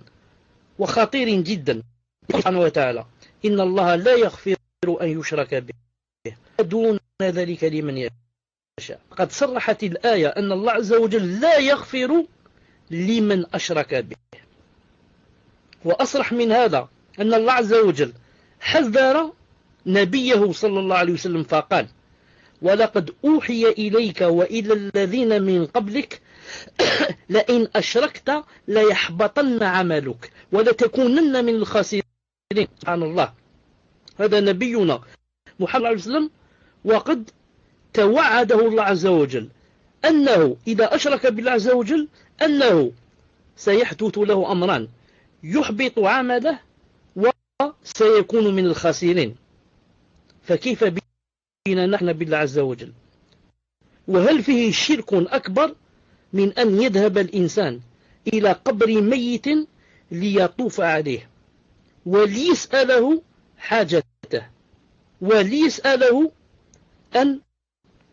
وخطير جدا. سبحانه وتعالى إن الله لا يغفر أن يشرك به دون ذلك لمن يشاء. قد صرحت الآية أن الله عز وجل لا يغفر لمن أشرك به. وأصرح من هذا أن الله عز وجل حذر نبيه صلى الله عليه وسلم فقال ولقد أوحي إليك وإلى الذين من قبلك لئن أشركت ليحبطن عملك ولتكونن من الخاسرين. سبحان الله، هذا نبينا محمد عليه وسلم وقد توعده الله عز وجل أنه إذا أشرك بالله عز وجل أنه سيحدث له أمران يحبط عمله وسيكون من الخاسرين. فكيف بنا نحن بالله عز وجل؟ وهل فيه شرك أكبر من أن يذهب الإنسان إلى قبر ميت ليطوف عليه وليسأله حاجته وليسأله أن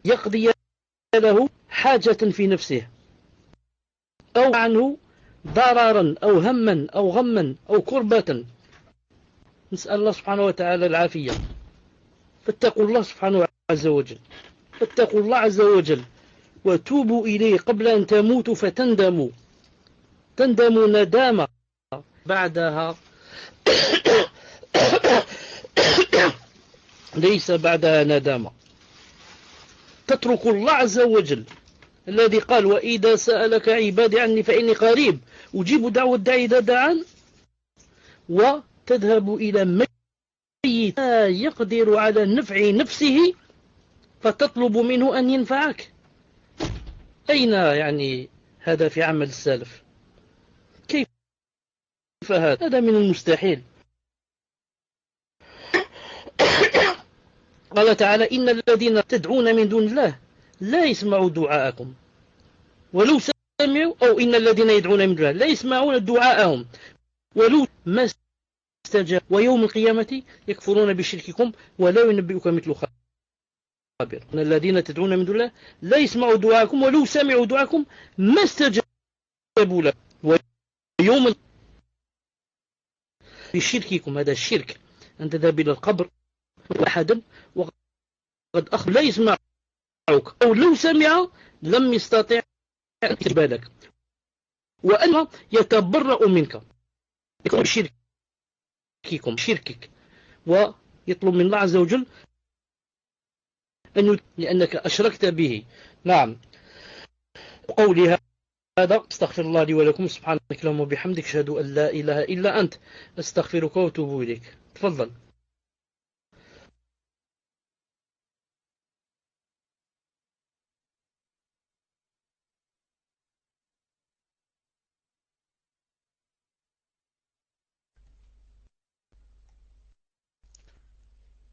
يقضي له حاجة في نفسه أو عنه ضررا أو هما أو غما أو كربة؟ نسأل الله سبحانه وتعالى العافية. فاتقوا الله سبحانه عز وجل، فاتقوا الله عز وجل وتوبوا إليه قبل أن تموتوا فتندموا ندامة بعدها ليس بعدها ندامة. تترك الله عز وجل الذي قال وإذا سألك عبادي عني فإني قريب أجيب دعوة الداعي إذا دعان، وتذهب إلى ميت لا يقدر على نفع نفسه فتطلب منه أن ينفعك. أين يعني هذا في عمل السلف؟ كيف هذا من المستحيل. قال تعالى إن الذين تدعون من دون الله لا يسمعوا دعاءكم ولو سمعوا، أو إن الذين يدعون من دون الله لا يسمعون دعاءهم ولو ما استجاب ويوم القيامة يكفرون بشرككم ولا ينبئك مثل خبير. إن الذين تدعون من دون الله لا يسمعوا دعاءكم ولو سمعوا دعاءكم ما استجابوا له ويوم بشرككم. هذا الشرك أن تذهب إلى القبر أحدا وقد أخبر لا يسمعك أو لو سمع لم يستطع أن يجيب لك وأن يتبرأ منك شركك ويطلب من الله عز وجل أن لأنك أشركت به. نعم. قولي هذا استغفر الله لي ولكم سبحانك اللهم وبحمدك أشهد أن لا إله إلا أنت أستغفرك وأتوب إليك. تفضل.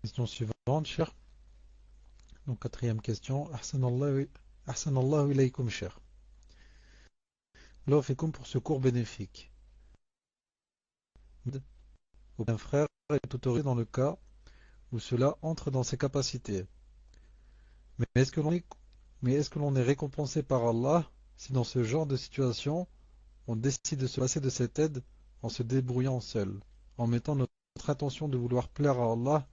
Question suivante, cher. Donc, quatrième question. Ahsanallahu ilaykum, cher. Allah fikum pour ce cours bénéfique. Un frère est autorisé dans le cas où cela entre dans ses capacités. Mais est-ce que l'on est récompensé par Allah si dans ce genre de situation, on décide de se passer de cette aide en se débrouillant seul, en mettant notre intention de vouloir plaire à Allah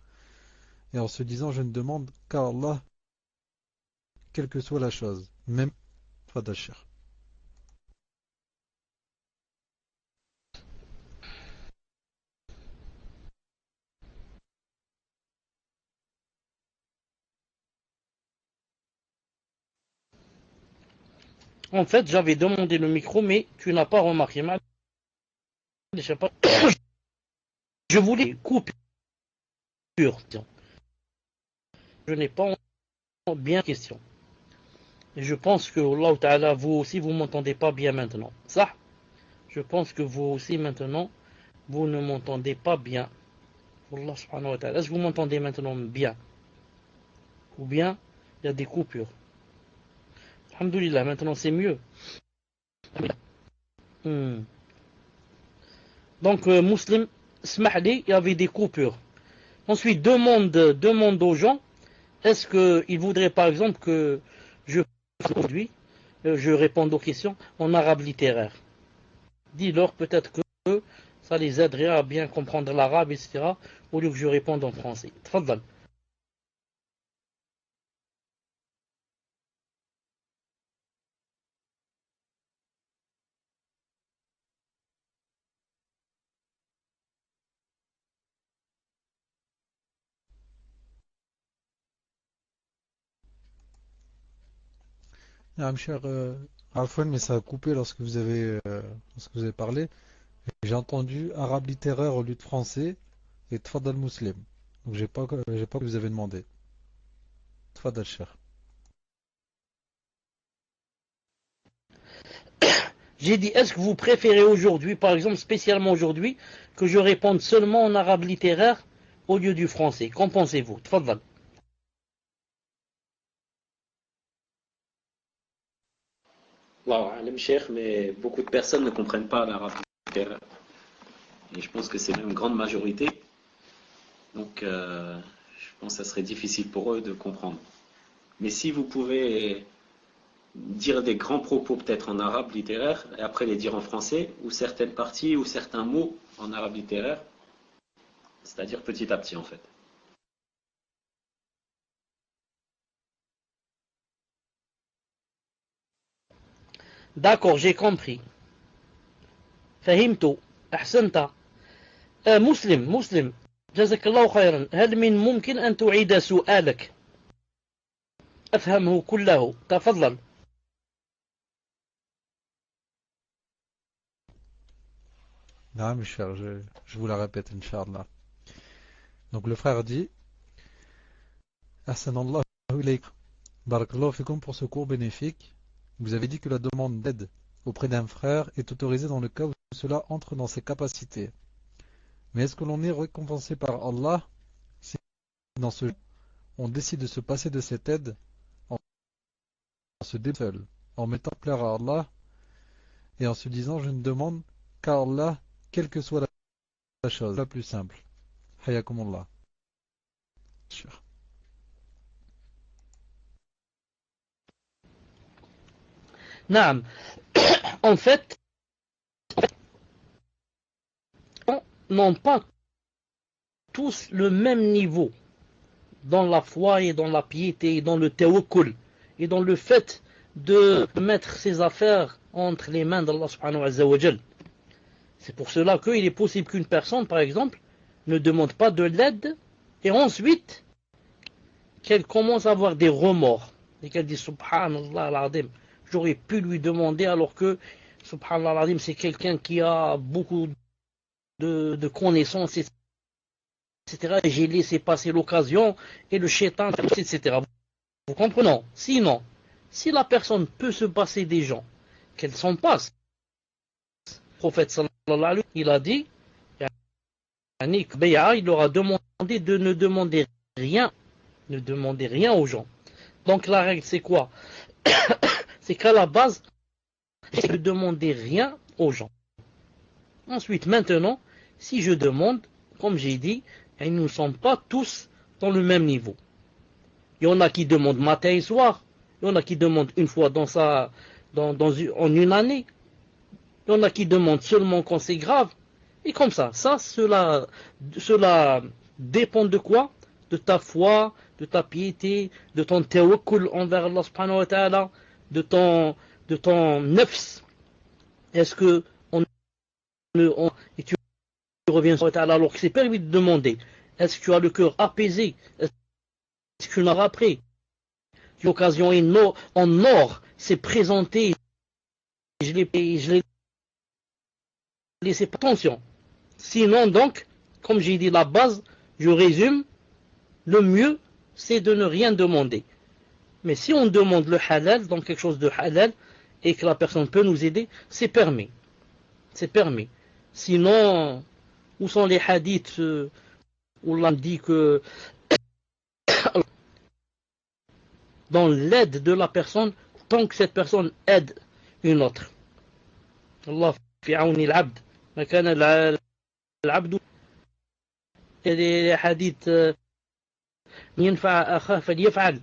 et en se disant je ne demande qu'à Allah quelle que soit la chose, même Fadashir. En fait, j'avais demandé le micro, mais tu n'as pas remarqué. Je voulais couper. Je n'ai pas bien question. Et je pense que Allah Ta'ala, vous aussi, vous m'entendez pas bien maintenant. Ça, je pense que vous aussi maintenant, vous ne m'entendez pas bien. Allah Subhanahu wa Ta'ala, est-ce que vous m'entendez maintenant bien? Ou bien, il y a des coupures. Alhamdulillah, maintenant c'est mieux. Hmm. Donc, Muslim, Smahli, il y avait des coupures. Ensuite, demande aux gens, est-ce qu'ils voudraient par exemple que je aujourd'hui, je réponde aux questions en arabe littéraire. Dis-leur peut-être que ça les aiderait à bien comprendre l'arabe, etc., au lieu que je réponde en français. Tfaddal. Ah, cher Alfouane, mais ça a coupé lorsque vous avez parlé. J'ai entendu arabe littéraire au lieu de français et Tfadal Muslim. Donc j'ai pas que vous avez demandé. Tfadal cher. J'ai dit, est-ce que vous préférez aujourd'hui, par exemple spécialement aujourd'hui, que je réponde seulement en arabe littéraire au lieu du français? Qu'en pensez-vous? Tfaddal. Allahu alam, cher, mais beaucoup de personnes ne comprennent pas l'arabe littéraire. Et je pense que c'est même une grande majorité. Donc, je pense que ça serait difficile pour eux de comprendre. Mais si vous pouvez dire des grands propos peut-être en arabe littéraire, et après les dire en français, ou certaines parties, ou certains mots en arabe littéraire, c'est-à-dire petit à petit en fait. D'accord, j'ai compris. فهمت. أحسنت. مسلم جزاك الله خيرا. هل من ممكن أن تعيد سؤالك؟ أفهمه كله. تفضل. Ah, mes chers, je vous la répète, Inch'Allah. Donc le frère dit, Ahsanallahu ilayk. Barakallahu fikum pour ce cours bénéfique. Vous avez dit que la demande d'aide auprès d'un frère est autorisée dans le cas où cela entre dans ses capacités. Mais est-ce que l'on est récompensé par Allah si dans ce on décide de se passer de cette aide en se déplaçant seul, en mettant clair à Allah et en se disant je ne demande qu'à Allah, quelle que soit la chose, la plus simple. Hayakumullah. Sûr. نعم. En fait, n'ont pas tous le même niveau dans la foi et dans la piété et dans le tawakkul et dans le fait de mettre ses affaires entre les mains d'Allah subhanahu wa ta'ala. C'est pour cela qu'il est possible qu'une personne, par exemple, ne demande pas de l'aide et ensuite qu'elle commence à avoir des remords et qu'elle dit Subhanallah al-Azim, j'aurais pu lui demander alors que Subhanallah al-Azim c'est quelqu'un qui a beaucoup de connaissances, etc. Et j'ai laissé passer l'occasion et le shaitan, etc. Vous comprenez? Sinon, si la personne peut se passer des gens, qu'elle s'en passe, le prophète sallallahu alayhi wa sallam, il a dit, il leur a demandé de ne demander rien aux gens. Donc la règle c'est quoi? C'est qu'à la base, c'est de demander rien aux gens. Ensuite, maintenant, si je demande, comme j'ai dit, ils ne sont pas tous dans le même niveau. Il y en a qui demandent matin et soir. Il y en a qui demandent une fois en une année. Il y en a qui demandent seulement quand c'est grave. Et comme ça, cela dépend de quoi? De ta foi, de ta piété, de ton tawakkul envers Allah subhanahu wa ta'ala, de ton nefs. Est-ce que et tu reviens sur Allah ta'ala alors que c'est permis de demander? Est-ce que tu as le cœur apaisé? Est-ce que tu n'auras après? L'occasion en or s'est présentée. Je l'ai laissé. Attention. Sinon, donc, comme j'ai dit la base, je résume, le mieux, c'est de ne rien demander. Mais si on demande le halal, donc quelque chose de halal, et que la personne peut nous aider, c'est permis. C'est permis. Sinon, où sont les hadiths où l'on dit que dans l'aide de la personne, tant que cette personne aide une autre. Allah في عون العبد ما كان العبد حديث ينفع أخاه فليفعل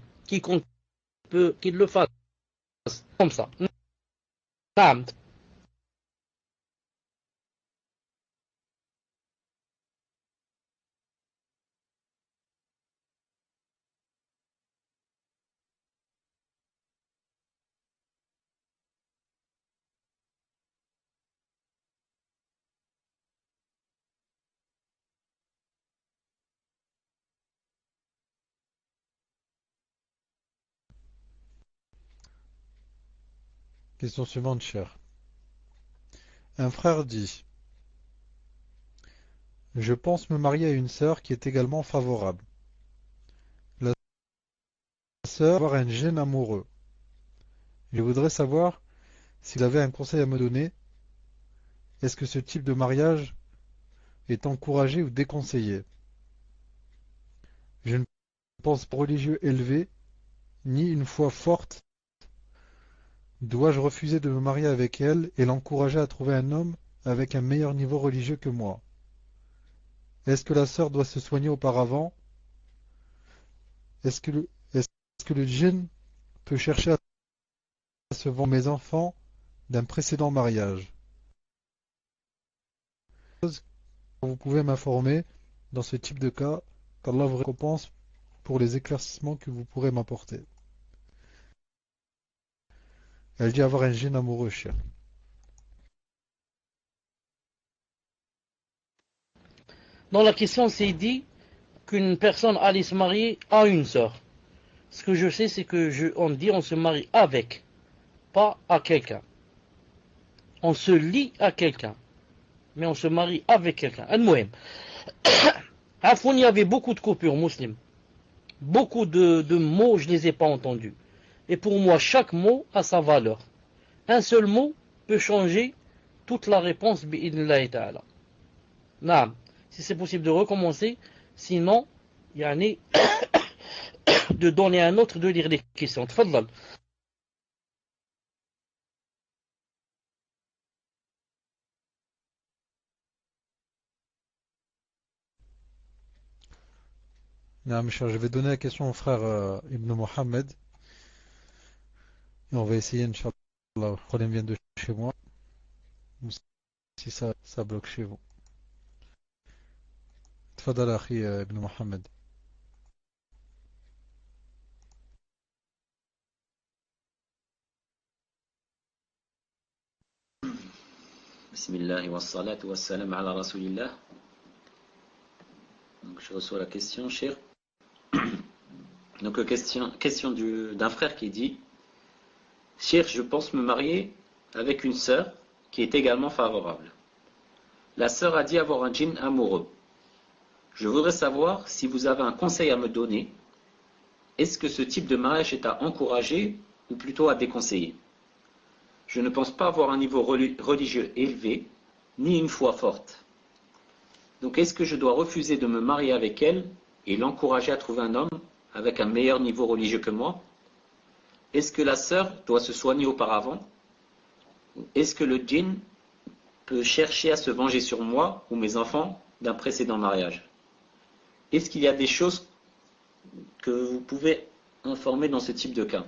qu'il le fasse comme ça. نعم. Question suivante, cher. Un frère dit: je pense me marier à une sœur qui est également favorable. La sœur va avoir un gène amoureux. Je voudrais savoir s'il avait un conseil à me donner. Est-ce que ce type de mariage est encouragé ou déconseillé? Je ne pense pas religieux élevé, ni une foi forte. Dois-je refuser de me marier avec elle et l'encourager à trouver un homme avec un meilleur niveau religieux que moi? Est-ce que la sœur doit se soigner auparavant? Est-ce que le djinn peut chercher à se venger mes enfants d'un précédent mariage? Vous pouvez m'informer dans ce type de cas, qu'Allah vous récompense pour les éclaircissements que vous pourrez m'apporter. Elle dit avoir un gène amoureux, cher. Dans la question, c'est dit qu'une personne allait se marier à une sœur. Ce que je sais, c'est que on dit on se marie avec, pas à quelqu'un. On se lie à quelqu'un, mais on se marie avec quelqu'un. Al-Muhim. Afon, il y avait beaucoup de coupures musulmanes. Beaucoup de mots, je ne les ai pas entendus. Et pour moi, chaque mot a sa valeur. Un seul mot peut changer toute la réponse bi'idnillahi ta'ala. Naam. Si c'est possible de recommencer, sinon, il y a de donner à un autre de lire les questions. Tfadlal. Non, mes chers, je vais donner la question au frère Ibn Mohammed. Et on va essayer, Inch'Allah, le problème vient de chez moi. Ou si ça bloque chez vous. تفضل أخي ابن محمد. Bismillah wa salatu wa salam ala rasulillah. Donc je reçois la question, cher. Donc question d'un frère qui dit: cher, je pense me marier avec une sœur qui est également favorable. La sœur a dit avoir un djinn amoureux. Je voudrais savoir si vous avez un conseil à me donner. Est-ce que ce type de mariage est à encourager ou plutôt à déconseiller? Je ne pense pas avoir un niveau religieux élevé, ni une foi forte. Donc est-ce que je dois refuser de me marier avec elle et l'encourager à trouver un homme avec un meilleur niveau religieux que moi? Est-ce que la sœur doit se soigner auparavant? Est-ce que le djinn peut chercher à se venger sur moi ou mes enfants d'un précédent mariage? Est-ce qu'il y a des choses que vous pouvez informer dans ce type de cas?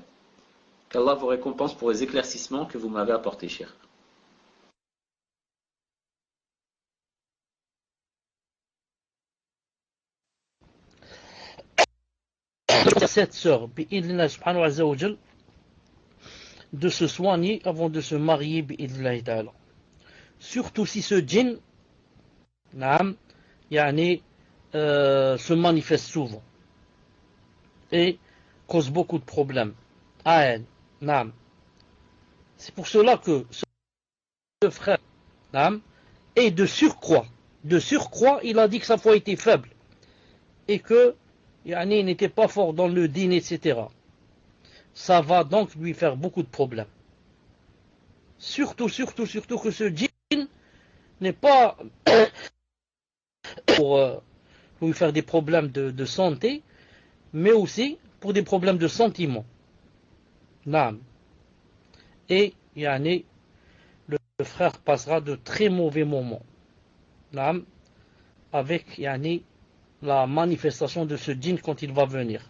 Qu'Allah vous récompense pour les éclaircissements que vous m'avez apportés, cher. Cette sœur, bi'idhnillah subhanahu wa ta'ala, de se soigner avant de se marier, bi'idhnillah ta'ala. Surtout si ce djinn, naam, yani, se manifeste souvent et cause beaucoup de problèmes. Aïn, naam. C'est pour cela que ce frère, naam, est de surcroît, il a dit que sa foi était faible et que yani, il n'était pas fort dans le dîner, etc. Ça va donc lui faire beaucoup de problèmes. Surtout que ce djinn n'est pas pour lui faire des problèmes de santé, mais aussi pour des problèmes de sentiment. Naam. Et yani, frère passera de très mauvais moments. Naam, avec la manifestation de ce djinn quand il va venir.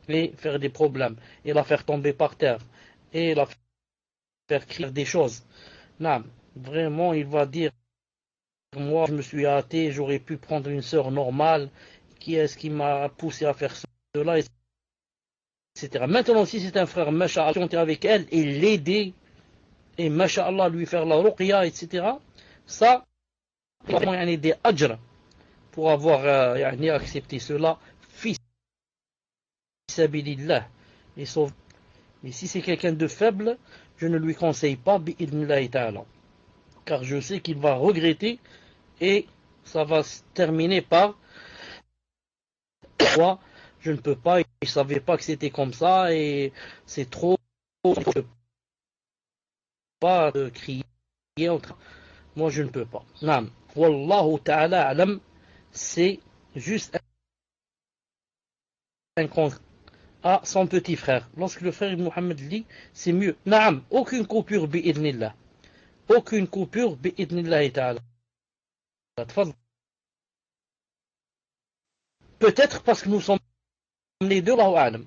Et faire des problèmes. Et la faire tomber par terre. Et la faire crier des choses. Naam, vraiment, il va dire, moi, je me suis hâté, j'aurais pu prendre une sœur normale. Qui est-ce qui m'a poussé à faire cela, etc. Maintenant, si c'est un frère, masha'Allah, compter avec elle et l'aider, et masha'Allah, lui faire la ruqya, etc. Ça, il y a des ajr pour avoir accepté cela, fi sabilillah, et sauve. Mais si c'est quelqu'un de faible, je ne lui conseille pas, bi'idnillahi ta'ala. Car je sais qu'il va regretter, et ça va se terminer par moi, je ne peux pas, je savais pas que c'était comme ça, et c'est trop, je ne peux pas crier. Moi, je ne peux pas. Naam. Wallahu ta'ala alam, c'est juste un compte à son petit frère. Lorsque le frère Ibn Muhammad dit, c'est mieux. Naam, aucune coupure bi'idnillah. Aucune coupure bi'idnillah ta'ala. Peut-être parce que nous sommes les deux, Allahu a'lam.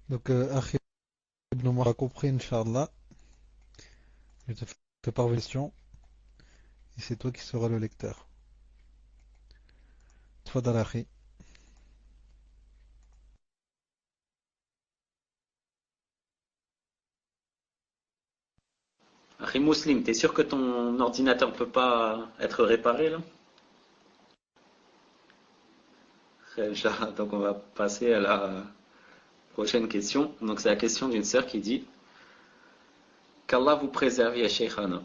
Donc, Akhi Ibn Omar a compris, Inch'Allah. Je te fais parvenir une question, et c'est toi qui seras le lecteur. Tfadal Akhi. Akhi Muslim, t'es sûr que ton ordinateur ne peut pas être réparé là? Inch'Allah. Donc on va passer à la prochaine question. Donc c'est la question d'une sœur qui dit: qu'Allah vous préserve, ya Shaykhana.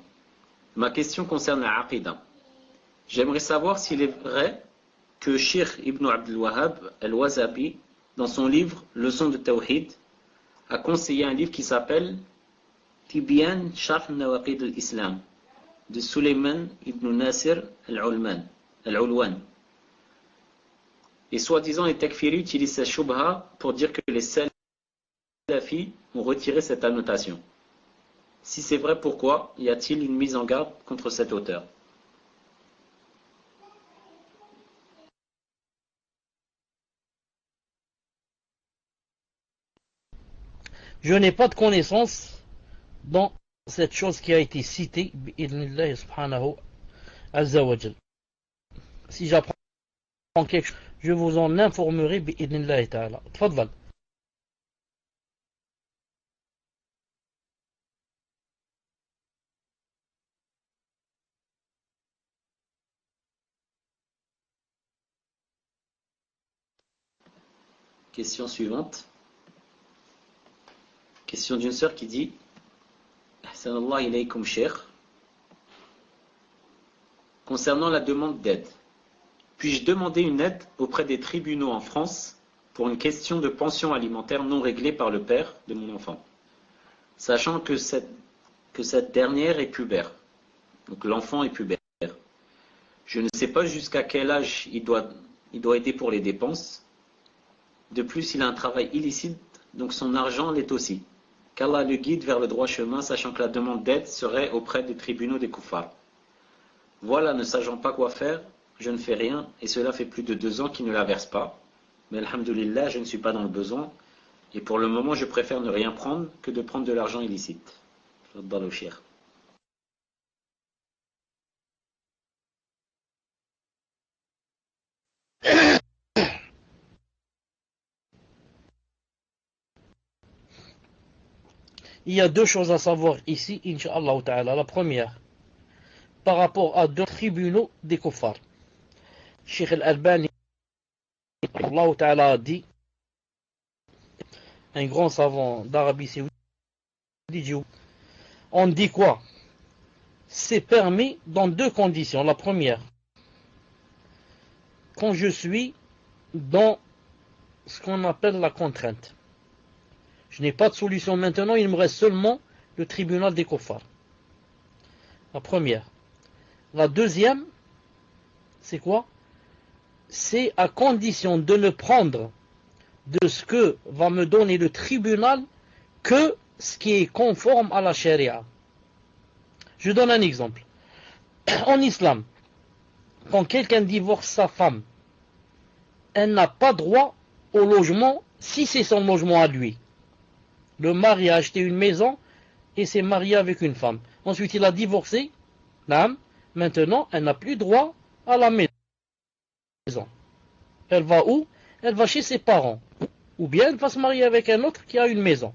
Ma question concerne la Aqidah. J'aimerais savoir s'il est vrai que Cheikh Ibn Abdul Wahhab al-Wazabi, dans son livre Leçon de Tawhid, a conseillé un livre qui s'appelle Tibyan Sharh Nawaqid al-Islam de Suleiman ibn Nasir al-Ulwan. Et soi-disant, les takfiri utilisent cette shubha pour dire que les salafis ont retiré cette annotation. Si c'est vrai, pourquoi y a-t-il une mise en garde contre cet auteur? Je n'ai pas de connaissance dans cette chose qui a été citée, bi'idnillah subhanahu azza wa jal. Si j'apprends quelque chose, je vous en informerai, bi'idnillah ta'ala. Tfadal. Question suivante. Question d'une sœur qui dit: Ahsanallah ilaykum Cheikh. Concernant la demande d'aide, puis-je demander une aide auprès des tribunaux en France pour une question de pension alimentaire non réglée par le père de mon enfant, sachant que cette dernière est pubère, donc l'enfant est pubère. Je ne sais pas jusqu'à quel âge il doit aider pour les dépenses. De plus, il a un travail illicite, donc son argent l'est aussi. Qu'Allah le guide vers le droit chemin, sachant que la demande d'aide serait auprès des tribunaux des koufars. Voilà, ne sachant pas quoi faire, je ne fais rien, et cela fait plus de 2 ans qu'il ne la verse pas. Mais alhamdoulilah, je ne suis pas dans le besoin, et pour le moment, je préfère ne rien prendre que de prendre de l'argent illicite. Dans le cheikh. Il y a deux choses à savoir ici, Inch'Allah ta'ala. La première, par rapport à deux tribunaux des kuffars. Cheikh Al-Albani, Allah ta'ala a dit, un grand savant d'Arabie Saoudite, on dit quoi? C'est permis dans deux conditions. La première, quand je suis dans ce qu'on appelle la contrainte. Je n'ai pas de solution maintenant, il me reste seulement le tribunal des kuffars. La première. La deuxième, c'est quoi? C'est à condition de ne prendre de ce que va me donner le tribunal que ce qui est conforme à la charia. Je donne un exemple. En islam, quand quelqu'un divorce sa femme, elle n'a pas droit au logement si c'est son logement à lui. Le mari a acheté une maison et s'est marié avec une femme. Ensuite, il a divorcé. Maintenant, elle n'a plus droit à la maison. Elle va où? Elle va chez ses parents. Ou bien elle va se marier avec un autre qui a une maison.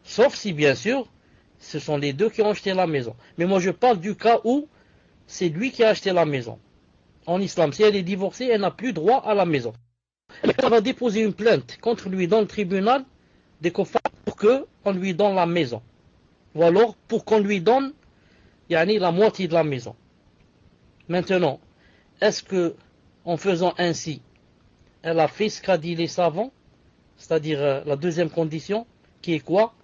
Sauf si, bien sûr, ce sont les deux qui ont acheté la maison. Mais moi, je parle du cas où c'est lui qui a acheté la maison. En islam, si elle est divorcée, elle n'a plus droit à la maison. Elle va déposer une plainte contre lui dans le tribunal des kuffar pour qu'on lui donne la maison. Ou alors pour qu'on lui donne la moitié de la maison. Maintenant, est-ce que en faisant ainsi, elle a fait ce qu'a dit les savants, c'est-à-dire la deuxième condition, qui est quoi?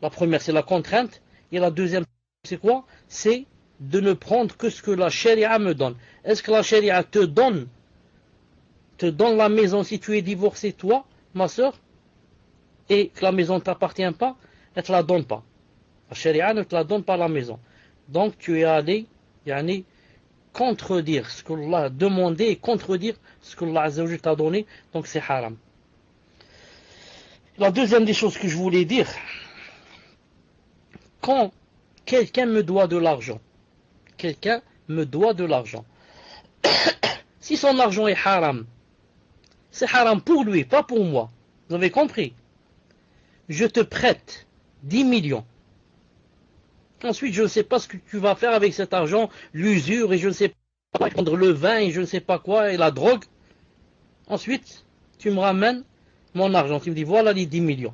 La première, c'est la contrainte, et la deuxième, c'est quoi? C'est de ne prendre que ce que la charia me donne. Est-ce que la charia te donne la maison si tu es divorcé, toi, ma soeur, et que la maison ne t'appartient pas? Elle ne te la donne pas. La charia ne te la donne pas, la maison. Donc tu es allé contredire ce que Allah a demandé et contredire ce que Allah Azza wa Jalla t'a donné. Donc c'est haram. La deuxième des choses que je voulais dire, quand quelqu'un me doit de l'argent, si son argent est haram, c'est haram pour lui, pas pour moi. Vous avez compris? Je te prête 10 millions. Ensuite, je ne sais pas ce que tu vas faire avec cet argent, l'usure, et je ne sais pas, prendre le vin, et je ne sais pas quoi, et la drogue. Ensuite, tu me ramènes mon argent. Tu me dis, voilà les 10 millions.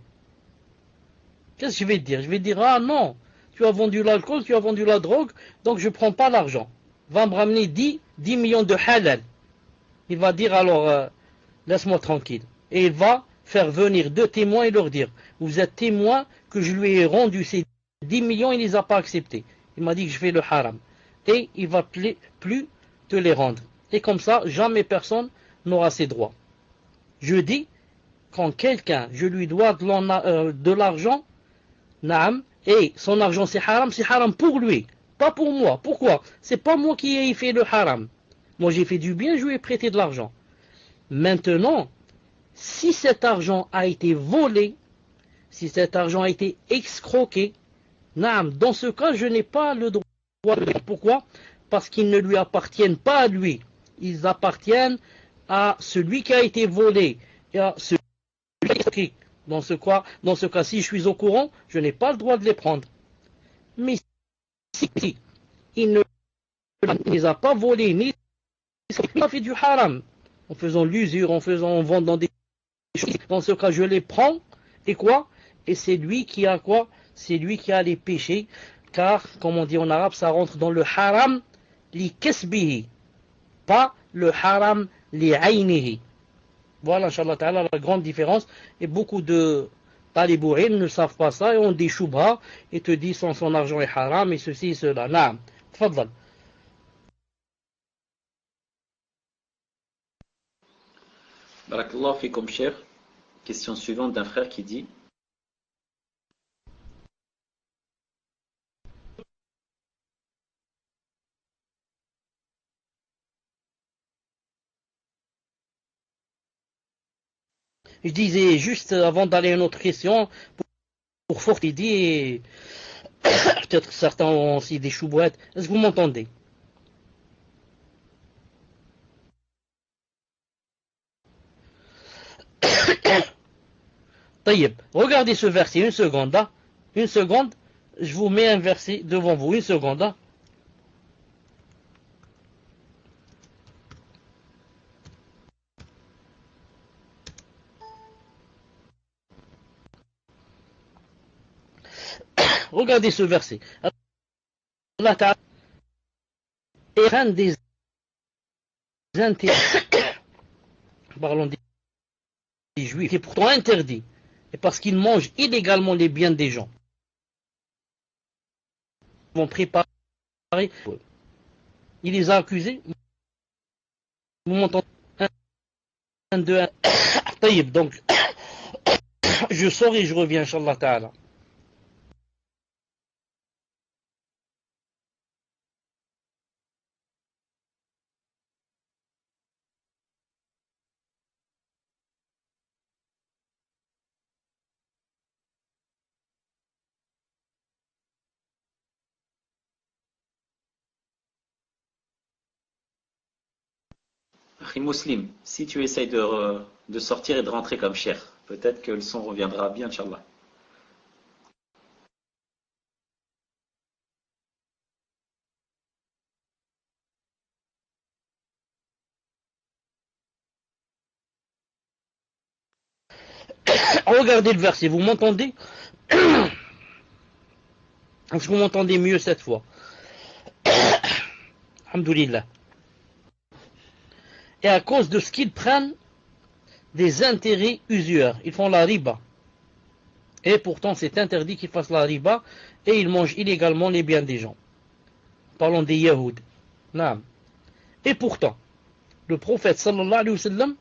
Qu'est-ce que je vais te dire? Je vais te dire, ah non, tu as vendu l'alcool, tu as vendu la drogue, donc je ne prends pas l'argent. Va me ramener 10 millions de halal. Il va dire, alors, laisse-moi tranquille. Et il va faire venir 2 témoins et leur dire, vous êtes témoins que je lui ai rendu ces 10 millions, il ne les a pas acceptés. Il m'a dit que je fais le haram. Et il ne va plus te les rendre. Et comme ça, jamais personne n'aura ses droits. Je dis, quand quelqu'un, je lui dois de l'argent, naam, et son argent c'est haram pour lui, pas pour moi. Pourquoi? C'est pas moi qui ai fait le haram. Moi j'ai fait du bien, je lui ai prêté de l'argent. Maintenant, si cet argent a été volé, si cet argent a été escroqué, naam, dans ce cas, je n'ai pas le droit de le. Pourquoi? Parce qu'ils ne lui appartiennent pas à lui. Ils appartiennent à celui qui a été volé et à celui qui a été escroqué. Dans ce cas, si je suis au courant, je n'ai pas le droit de les prendre. Mais si il ne les a pas volés, ni il a fait du haram, en faisant l'usure, en vendant des choses, dans ce cas, je les prends, et quoi? Et c'est lui qui a quoi? C'est lui qui a les péchés, car, comme on dit en arabe, ça rentre dans le haram li kasbihi, pas le haram li aynihi. Voilà, Inch'Allah Ta'ala, la grande différence. Et beaucoup de talibouines ne savent pas ça et ont des choubras et te disent son argent est haram et ceci et cela. Naam. Tfaddal. Barakallah fikum cher. Question suivante d'un frère qui dit: Je disais juste avant d'aller à une autre question, pour fortifier, peut-être certains ont aussi des choubrettes. Est-ce que vous m'entendez? Taïeb, regardez ce verset, une seconde, hein. Une seconde, je vous mets un verset devant vous, une seconde, hein. Regardez ce verset. Allah Ta'ala est un des interdits, parlons des juifs, qui est pourtant interdit, et parce qu'ils mangent illégalement les biens des gens. Ils vont préparer. Il les a accusés. Vous m'entendez? 2. طيب, donc, je sors et je reviens, Inch'Allah Ta'ala. Akhi Muslim, si tu essayes de sortir et de rentrer comme cher, peut-être que le son reviendra bien, Inch'Allah. Regardez le verset, vous m'entendez? Est-ce que vous m'entendez mieux cette fois? Alhamdulillah. Et à cause de ce qu'ils prennent des intérêts usuels, ils font la riba. Et pourtant c'est interdit qu'ils fassent la riba, et ils mangent illégalement les biens des gens. Parlons des Yahoud. Et pourtant, le prophète sallallahu alayhi wa sallam,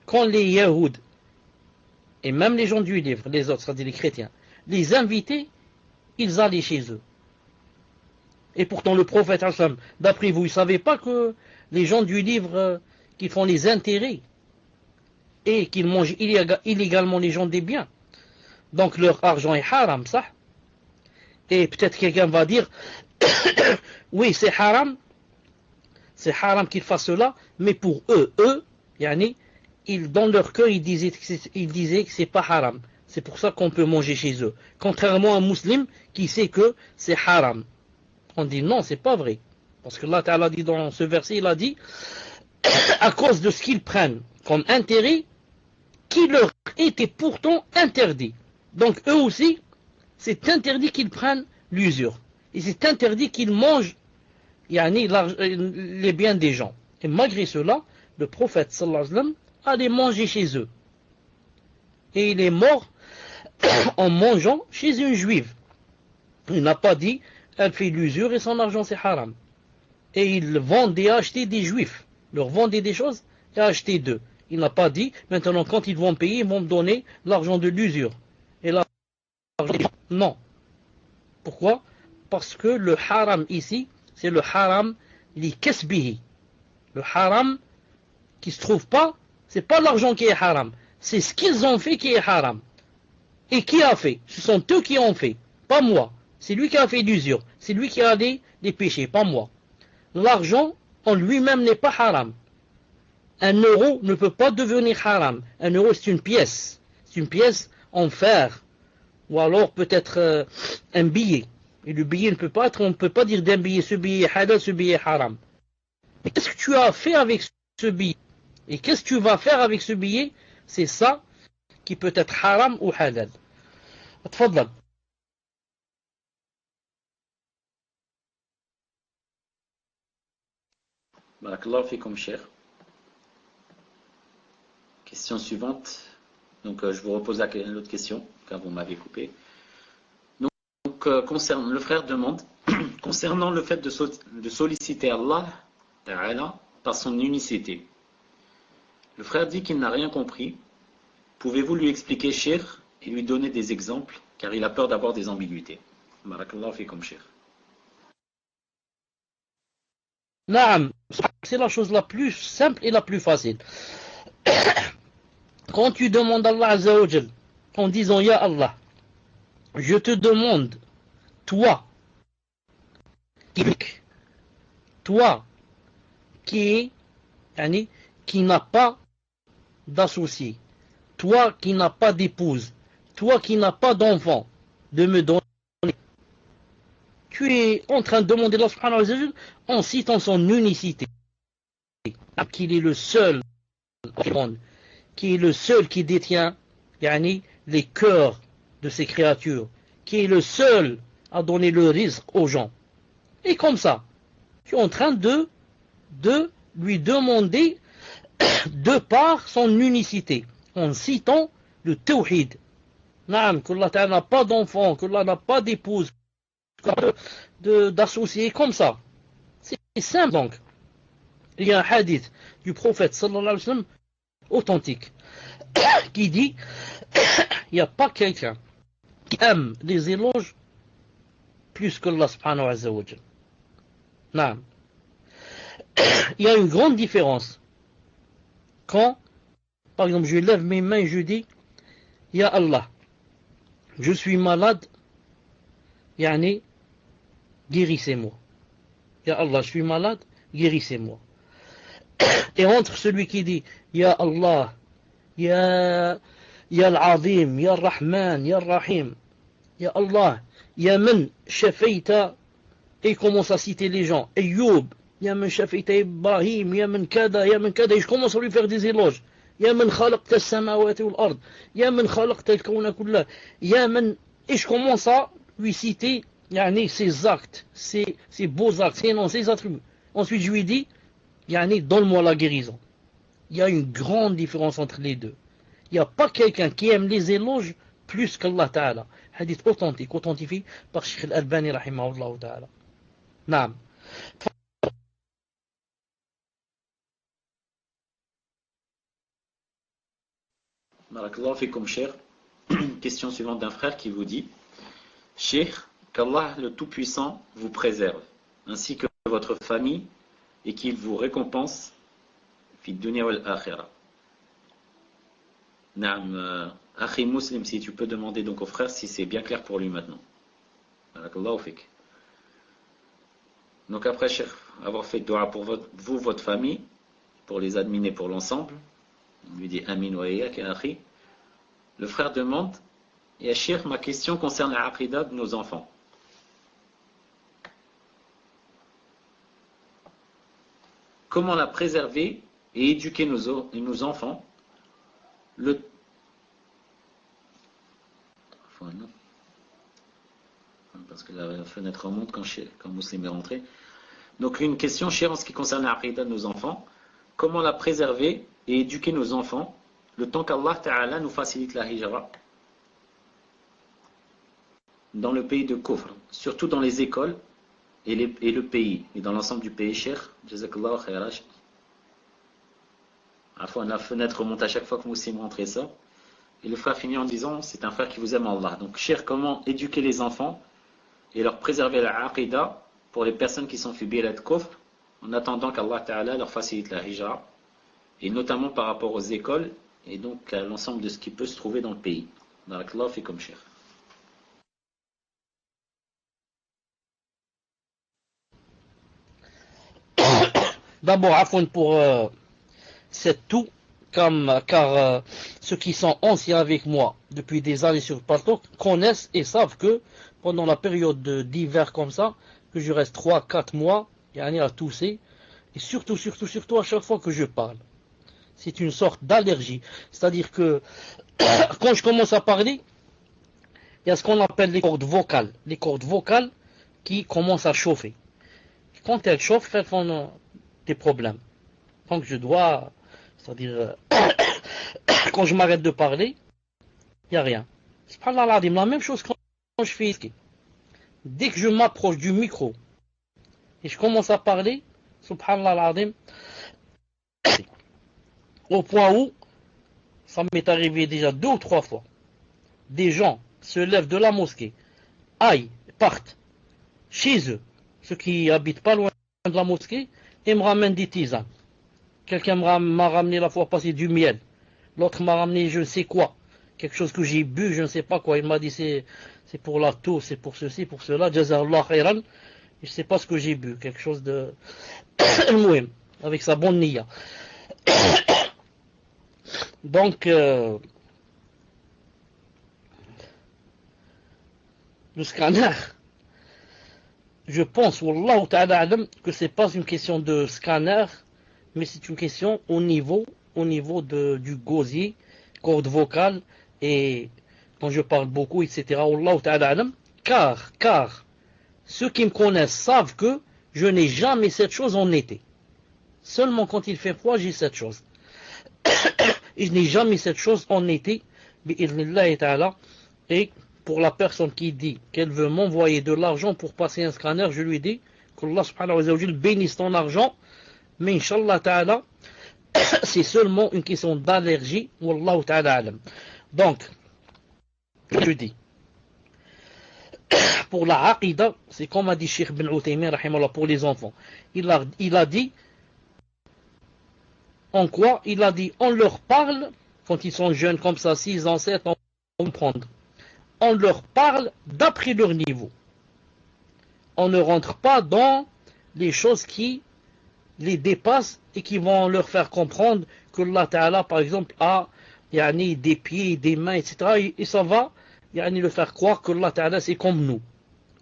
quand les Yahoud, et même les gens du livre, les autres, c'est-à-dire les chrétiens, les invitaient, ils allaient chez eux. Et pourtant le prophète, d'après vous, il ne savait pas que les gens du livre qui font les intérêts et qu'ils mangent illégalement les gens des biens. Donc leur argent est haram, ça. Et peut-être quelqu'un va dire, oui, c'est haram qu'ils fassent cela, mais pour eux, dans leur cœur, ils disaient que c'est pas haram. C'est pour ça qu'on peut manger chez eux. Contrairement à un musulman qui sait que c'est haram. On dit non, c'est pas vrai. Parce que Allah Ta'ala dit dans ce verset, il a dit, à cause de ce qu'ils prennent comme intérêt, qui leur était pourtant interdit. Donc eux aussi, c'est interdit qu'ils prennent l'usure. Et c'est interdit qu'ils mangent les biens des gens. Et malgré cela, le prophète sallallahu alayhi wa sallam allait manger chez eux. Et il est mort en mangeant chez une juive. Il n'a pas dit, elle fait l'usure et son argent c'est haram. Et il vendait et achetait des juifs. Il leur vendait des choses et achetait d'eux. Il n'a pas dit, maintenant quand ils vont payer, ils vont me donner l'argent de l'usure. Et l'argent, non. Pourquoi? Parce que le haram ici, c'est le haram li kasbihi. Le haram qui se trouve pas, c'est pas l'argent qui est haram. C'est ce qu'ils ont fait qui est haram. Et qui a fait? Ce sont eux qui ont fait, pas moi. C'est lui qui a fait l'usure. C'est lui qui a des péchés, pas moi. L'argent en lui-même n'est pas haram. Un euro ne peut pas devenir haram. Un euro, c'est une pièce. C'est une pièce en fer. Ou alors peut-être un billet. Et le billet ne peut pas être, on ne peut pas dire d'un billet, ce billet est halal, ce billet est haram. Mais qu'est-ce que tu as fait avec ce billet? Et qu'est-ce que tu vas faire avec ce billet? C'est ça qui peut être haram ou halal. Tfadlal. Barakallahu fikum, cher. Question suivante. Donc, je vous repose l'autre question, car vous m'avez coupé. Donc, le frère demande, concernant le fait de solliciter Allah Ta'ala par son unicité. Le frère dit qu'il n'a rien compris. Pouvez-vous lui expliquer, cher, et lui donner des exemples, car il a peur d'avoir des ambiguïtés. Barakallahu fikum, cher. Naam, c'est la chose la plus simple et la plus facile. Quand tu demandes à Allah Azza wa Jal, en disant Ya Allah, je te demande, toi qui n'a pas d'associé, toi qui n'as pas d'épouse, toi qui n'as pas d'enfant, de me donner. Tu es en train de demander Allah subhanahu wa ta'ala en citant son unicité, qu'il est le seul qui est le seul qui détient les cœurs de ses créatures, qui est le seul à donner le risque aux gens. Et comme ça, tu es en train de lui demander de par son unicité, en citant le tawhid. Naam, que Allah n'a pas d'enfant, que Allah n'a pas d'épouse, d'associer comme ça. C'est simple donc. Il y a un hadith du prophète sallallahu alayhi wa sallam authentique qui dit il n'y a pas quelqu'un qui aime les éloges plus que Allah subhanahu wa ta'ala. Non. Il y a une grande différence quand, par exemple, je lève mes mains et je dis Ya Allah, je suis malade, yani, guérissez-moi. Ya Allah, je suis malade, guérissez-moi. Et entre celui qui dit Ya Allah, Ya Al-Azim, Ya Al-Rahman, Ya Al-Rahim, Ya Allah, Ya Man Shafaita, et il commence à citer les gens, Ayoub, Ya Man Shafaita Ibrahim, Ya Man Kada, Ya Man Kada, et je commence à lui faire des éloges. Ya Man Khalaqta as-samawati wal-ard, Ya Man Khalaqta al-kawna kullah, Ya Man, et je commence à lui citer yani, ses actes, ses beaux actes, ses noms, ses attributs. Ensuite, je lui dis, yani, donne-moi la guérison. Il y a une grande différence entre les deux. Il n'y a pas quelqu'un qui aime les éloges plus qu'Allah Ta'ala. Hadith authentique, authentifié par Sheikh Al-Albani rahimahullah Ta'ala. Naam. Barakallahu fikum, cher. Question suivante d'un frère qui vous dit Cheikh, qu'Allah le Tout-Puissant vous préserve, ainsi que votre famille, et qu'il vous récompense fi dunya wal akhirah. Naam, Akhi Muslim, si tu peux demander donc au frère si c'est bien clair pour lui maintenant. Barakallahu fik. Donc après, Cheikh, avoir fait dua pour vous, votre famille, pour les admins et pour l'ensemble, on lui dit Amin wa iyyak ya akhi. Le frère demande Ya Cheikh, ma question concerne la aqida de nos enfants. Comment la préserver et éduquer nos enfants parce que la fenêtre remonte quand Muslim est rentré. Donc une question chère en ce qui concerne la aqida de nos enfants. Comment la préserver et éduquer nos enfants le temps qu'Allah Ta'ala nous facilite la hijra dans le pays de Kufr, surtout dans les écoles et le pays, et dans l'ensemble du pays, cher. Jazakallahu khairan. La fenêtre remonte à chaque fois que Muslim rentre et sort. Et le frère finit en disant, c'est un frère qui vous aime Allah. Donc, cher, comment éduquer les enfants et leur préserver la aqida pour les personnes qui sont fibilat kufr, en attendant qu'Allah Ta'ala leur facilite la hijra, et notamment par rapport aux écoles, et donc à l'ensemble de ce qui peut se trouver dans le pays. Barakallahu fikum, cher. D'abord, afin pour cette tout, car ceux qui sont anciens avec moi depuis des années sur Pastok connaissent et savent que pendant la période d'hiver comme ça, que je reste 3-4 mois, à tousser, et surtout à chaque fois que je parle. C'est une sorte d'allergie. C'est-à-dire que quand je commence à parler, il y a ce qu'on appelle les cordes vocales. Les cordes vocales qui commencent à chauffer. Quand elles chauffent, elles font des problèmes. Donc je dois, c'est-à-dire, quand je m'arrête de parler, il n'y a rien. Subhanallah al-Azim, la même chose quand je fais ici. Dès que je m'approche du micro et je commence à parler, Subhanallah al-Azim, au point où, ça m'est arrivé déjà 2 ou 3 fois, des gens se lèvent de la mosquée, partent chez eux, ceux qui habitent pas loin de la mosquée, et me ramènent des tisanes. Quelqu'un m'a ramené la fois passée du miel, l'autre m'a ramené je ne sais quoi, quelque chose que j'ai bu, je ne sais pas quoi, il m'a dit c'est pour la toux, c'est pour ceci, pour cela, Jazallah khairan, et je ne sais pas ce que j'ai bu, quelque chose de avec sa bonne niya. Donc le scanner, je pense, wallahu ta'ala alam, que c'est pas une question de scanner, mais c'est une question au niveau du gosier, corde vocale, et quand je parle beaucoup, etc. Wallahu ta'ala alam, car ceux qui me connaissent savent que je n'ai jamais cette chose en été. Seulement quand il fait froid, j'ai cette chose. Et je n'ai jamais cette chose en été, bi'idhnillahi ta'ala, et pour la personne qui dit qu'elle veut m'envoyer de l'argent pour passer un scanner, je lui dis qu'Allah subhanahu wa ta'ala bénisse ton argent, mais Inch'Allah ta'ala, c'est seulement une question d'allergie. Wallahu ta'ala alam. Donc, je dis, pour la aqida, c'est comme a dit Cheikh Ben Uthaymin, rahimallah, pour les enfants. Il a dit, en quoi? Il a dit, on leur parle, quand ils sont jeunes comme ça, 6 ans, 7 ans, on comprendre. On leur parle d'après leur niveau. On ne rentre pas dans les choses qui les dépassent et qui vont leur faire comprendre que Allah Ta'ala, par exemple, a des pieds, des mains, etc. Et ça va le faire croire que Allah Ta'ala, c'est comme nous.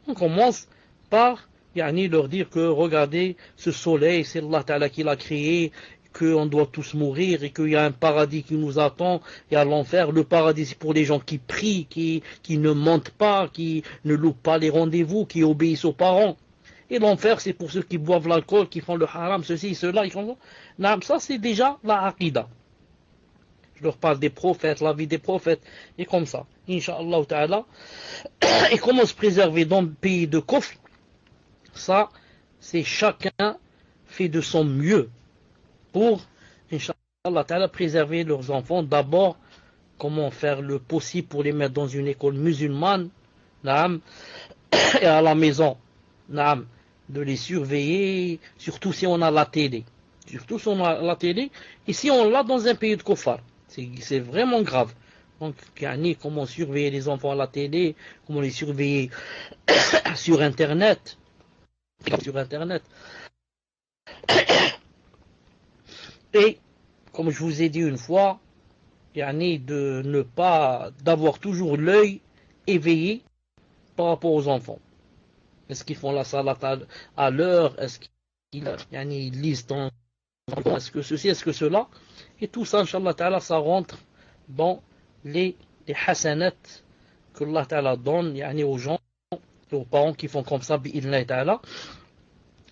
On commence par leur dire que regardez, ce soleil, c'est Allah Ta'ala qui l'a créé, qu'on doit tous mourir et qu'il y a un paradis qui nous attend, il y a l'enfer. Le paradis, c'est pour les gens qui prient, qui ne mentent pas, qui ne loupent pas les rendez-vous, qui obéissent aux parents. Et l'enfer, c'est pour ceux qui boivent l'alcool, qui font le haram, ceci, cela. Ça, c'est déjà la aqida. Je leur parle des prophètes, la vie des prophètes, et comme ça. Inch'Allah ta'ala. Et comment se préserver dans le pays de Kufr? Ça, c'est chacun fait de son mieux pour, Inch'Allah ta'ala, préserver leurs enfants. D'abord, comment faire le possible pour les mettre dans une école musulmane, et à la maison, de les surveiller, surtout si on a la télé. Surtout si on a la télé, et si on l'a dans un pays de Kufar. C'est vraiment grave. Donc, comment surveiller les enfants à la télé, comment les surveiller sur Internet. Et, comme je vous ai dit une fois, de ne pas, d'avoir toujours l'œil éveillé par rapport aux enfants. Est-ce qu'ils font la salat à l'heure? Est-ce qu'ils lisent dans... Est-ce que ceci, est-ce que cela? Et tout ça, Inch'Allah Ta'ala, ça rentre dans les hasanat que Allah Ta'ala donne aux gens, aux parents qui font comme ça, bi'idhnillah Ta'ala,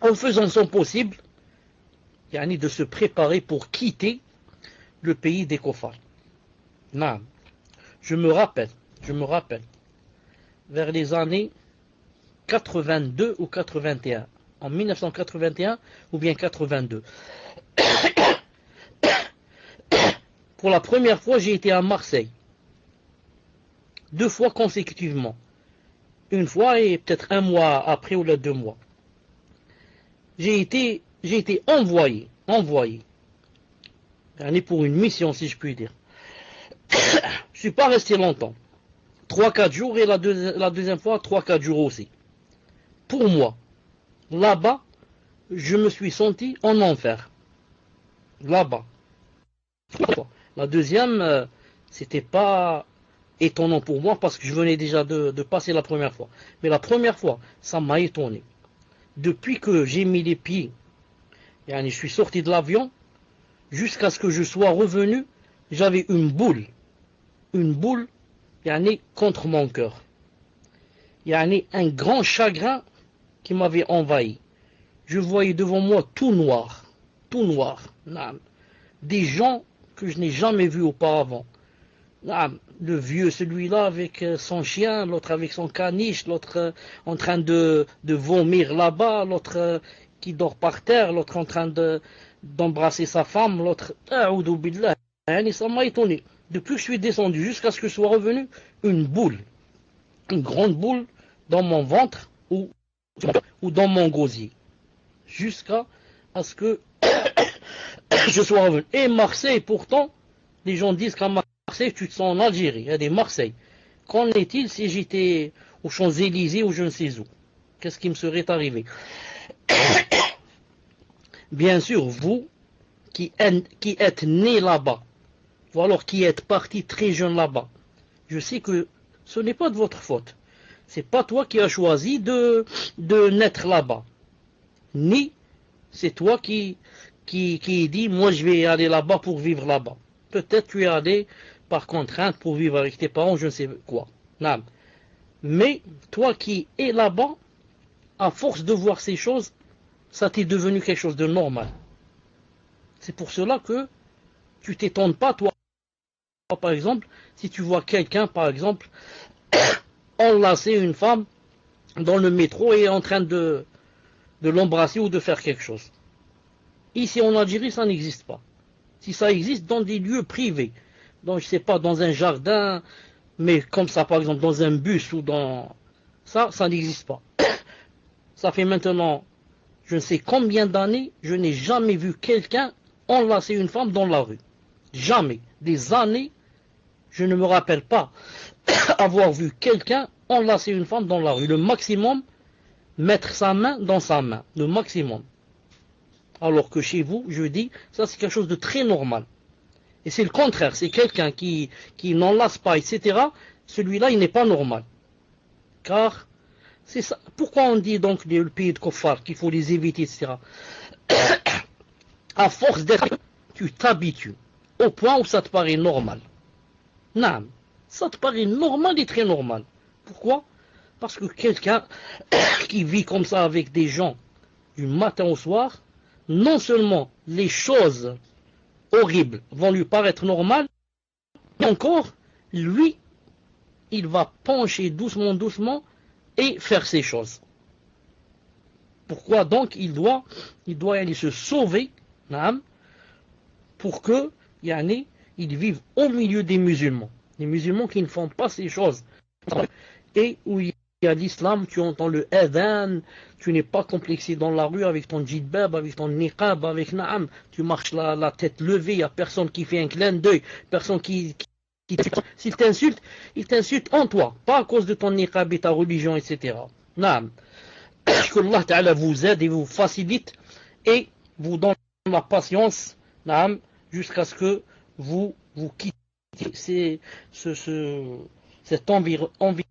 en faisant son possible de se préparer pour quitter le pays des Kufar. Je me rappelle, vers les années 82 ou 81, en 1981 ou bien 82. Pour la première fois, j'ai été à Marseille. 2 fois consécutivement. Une fois et peut-être 1 mois après ou 2 mois. J'ai été envoyé. Pour une mission, si je puis dire. Je ne suis pas resté longtemps. 3-4 jours et la deuxième fois, 3-4 jours aussi. Pour moi, là-bas, je me suis senti en enfer. Là-bas. La deuxième, c'était pas étonnant pour moi parce que je venais déjà de passer la première fois. Mais la première fois, ça m'a étonné. Depuis que j'ai mis les pieds, je suis sorti de l'avion, jusqu'à ce que je sois revenu, j'avais une boule contre mon cœur. Un grand chagrin qui m'avait envahi. Je voyais devant moi tout noir. Des gens que je n'ai jamais vus auparavant. Le vieux, celui-là avec son chien, l'autre avec son caniche, l'autre en train de vomir là-bas, l'autre qui dort par terre, l'autre en train d'embrasser sa femme, l'autre... Ça m'a étonné. Depuis que je suis descendu jusqu'à ce que je sois revenu, une grande boule dans mon ventre ou dans mon gosier. Jusqu'à ce que je sois revenu. Et Marseille, pourtant, les gens disent qu'à Marseille, tu te sens en Algérie. Il y a des Marseille. Qu'en est-il si j'étais aux Champs-Élysées ou je ne sais où? Qu'est-ce qui me serait arrivé? Bien sûr, vous qui êtes né là-bas, ou alors qui êtes parti très jeune là-bas, je sais que ce n'est pas de votre faute. C'est pas toi qui as choisi de naître là-bas. Ni c'est toi qui dit, moi je vais aller là-bas pour vivre là-bas. Peut-être tu es allé par contrainte pour vivre avec tes parents, je ne sais quoi. Non. Mais toi qui es là-bas, à force de voir ces choses, ça t'est devenu quelque chose de normal. C'est pour cela que tu t'étonnes pas, toi, par exemple, si tu vois quelqu'un, par exemple, enlacer une femme dans le métro et en train de l'embrasser ou de faire quelque chose. Ici en Algérie, ça n'existe pas. Si ça existe dans des lieux privés, donc je sais pas, dans un jardin, mais comme ça par exemple dans un bus ou dans... Ça n'existe pas. Ça fait maintenant, je ne sais combien d'années, je n'ai jamais vu quelqu'un enlacer une femme dans la rue. Jamais. Des années, je ne me rappelle pas avoir vu quelqu'un enlacer une femme dans la rue. Le maximum, mettre sa main dans sa main. Le maximum. Alors que chez vous, je dis, ça c'est quelque chose de très normal. Et c'est le contraire. C'est quelqu'un qui n'enlace pas, etc. Celui-là, il n'est pas normal. Car, c'est ça. Pourquoi on dit donc le pays de Kofar, qu'il faut les éviter, etc. À force d'être, tu t'habitues. Au point où ça te paraît normal. Non. Ça te paraît normal et très normal. Pourquoi? Parce que quelqu'un qui vit comme ça avec des gens du matin au soir, non seulement les choses horribles vont lui paraître normales, mais encore, lui, il va pencher doucement, doucement et faire ces choses. Pourquoi donc il doit aller se sauver, pour que, ils vivent au milieu des musulmans. Les musulmans qui ne font pas ces choses. Et où il y a l'islam, tu entends le adhan, tu n'es pas complexé dans la rue avec ton djidbab, avec ton niqab, avec naam, tu marches la tête levée, il n'y a personne qui fait un clin d'œil, personne qui s'il t'insulte, il t'insulte en toi, pas à cause de ton niqab et ta religion, etc. Naam. Que Allah Ta'ala vous aide et vous facilite et vous donne la patience, naam, jusqu'à ce que vous quittez cet environnement.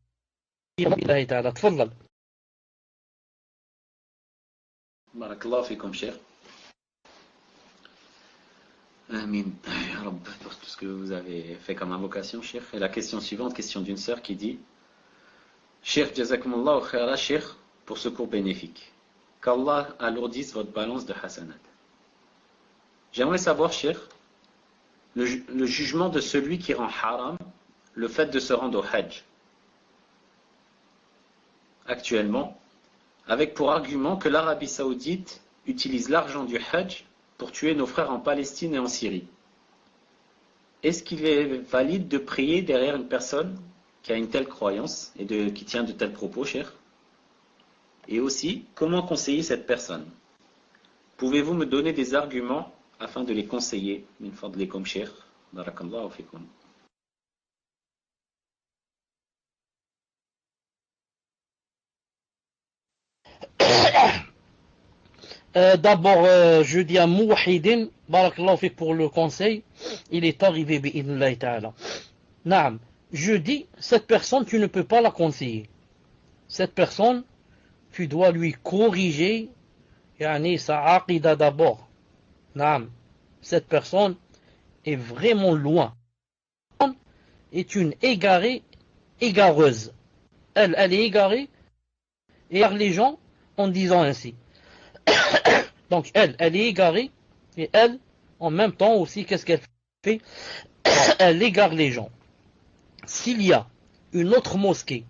الله تعالى تفضل. بارك الله فيكم cher. Amin. Ya Rabb, pour tout ce que vous avez fait comme invocation, cher. Et la question suivante, question d'une sœur qui dit: Cher, jazakumullahu khaira, cher, pour ce cours bénéfique. Qu'Allah alourdisse votre balance de hasanat. J'aimerais savoir, cher, le jugement de celui qui rend haram le fait de se rendre au hajj. Actuellement, avec pour argument que l'Arabie Saoudite utilise l'argent du Hajj pour tuer nos frères en Palestine et en Syrie. Est-ce qu'il est valide de prier derrière une personne qui a une telle croyance et qui tient de tels propos, cher? Et aussi, comment conseiller cette personne? Pouvez-vous me donner des arguments afin de les conseiller? Min fadlikum, cher. Barakallahu fikum. D'abord, je dis à Mouahidin, barakallahu fik pour le conseil, il est arrivé, bi'idhnillah ta'ala. Naam, je dis, cette personne, tu ne peux pas la conseiller. Cette personne, tu dois lui corriger, sa aqida d'abord. Naam, cette personne est vraiment loin. Est une égareuse. Elle est égarée, et égare les gens en disant ainsi. Donc elle est égarée, et elle, en même temps aussi, qu'est-ce qu'elle fait? Elle égare les gens. S'il y a une autre mosquée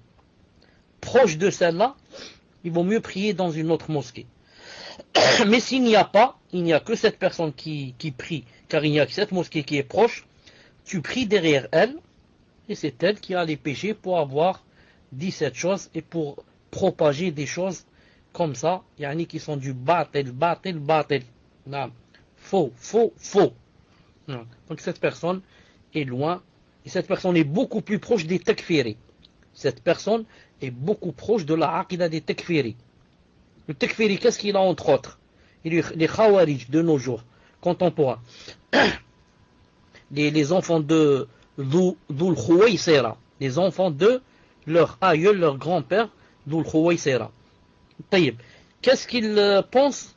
proche de celle-là, il vaut mieux prier dans une autre mosquée. Mais s'il n'y a pas, il n'y a que cette personne qui prie, car il n'y a que cette mosquée qui est proche, tu pries derrière elle, et c'est elle qui a les péchés pour avoir dit cette chose et pour propager des choses comme ça, qui sont du batel. Faux. Donc cette personne est loin, et cette personne est beaucoup plus proche des takfiri. Cette personne est beaucoup proche de la aqida des takfiri. Le takfiri, qu'est-ce qu'il a entre autres? Les khawarij de nos jours, contemporains. Les enfants de Dhul Khuwaysira, les enfants de leur aïeul, leur grand-père, Dhul Khuwaysira. Qu'est-ce qu'ils pensent?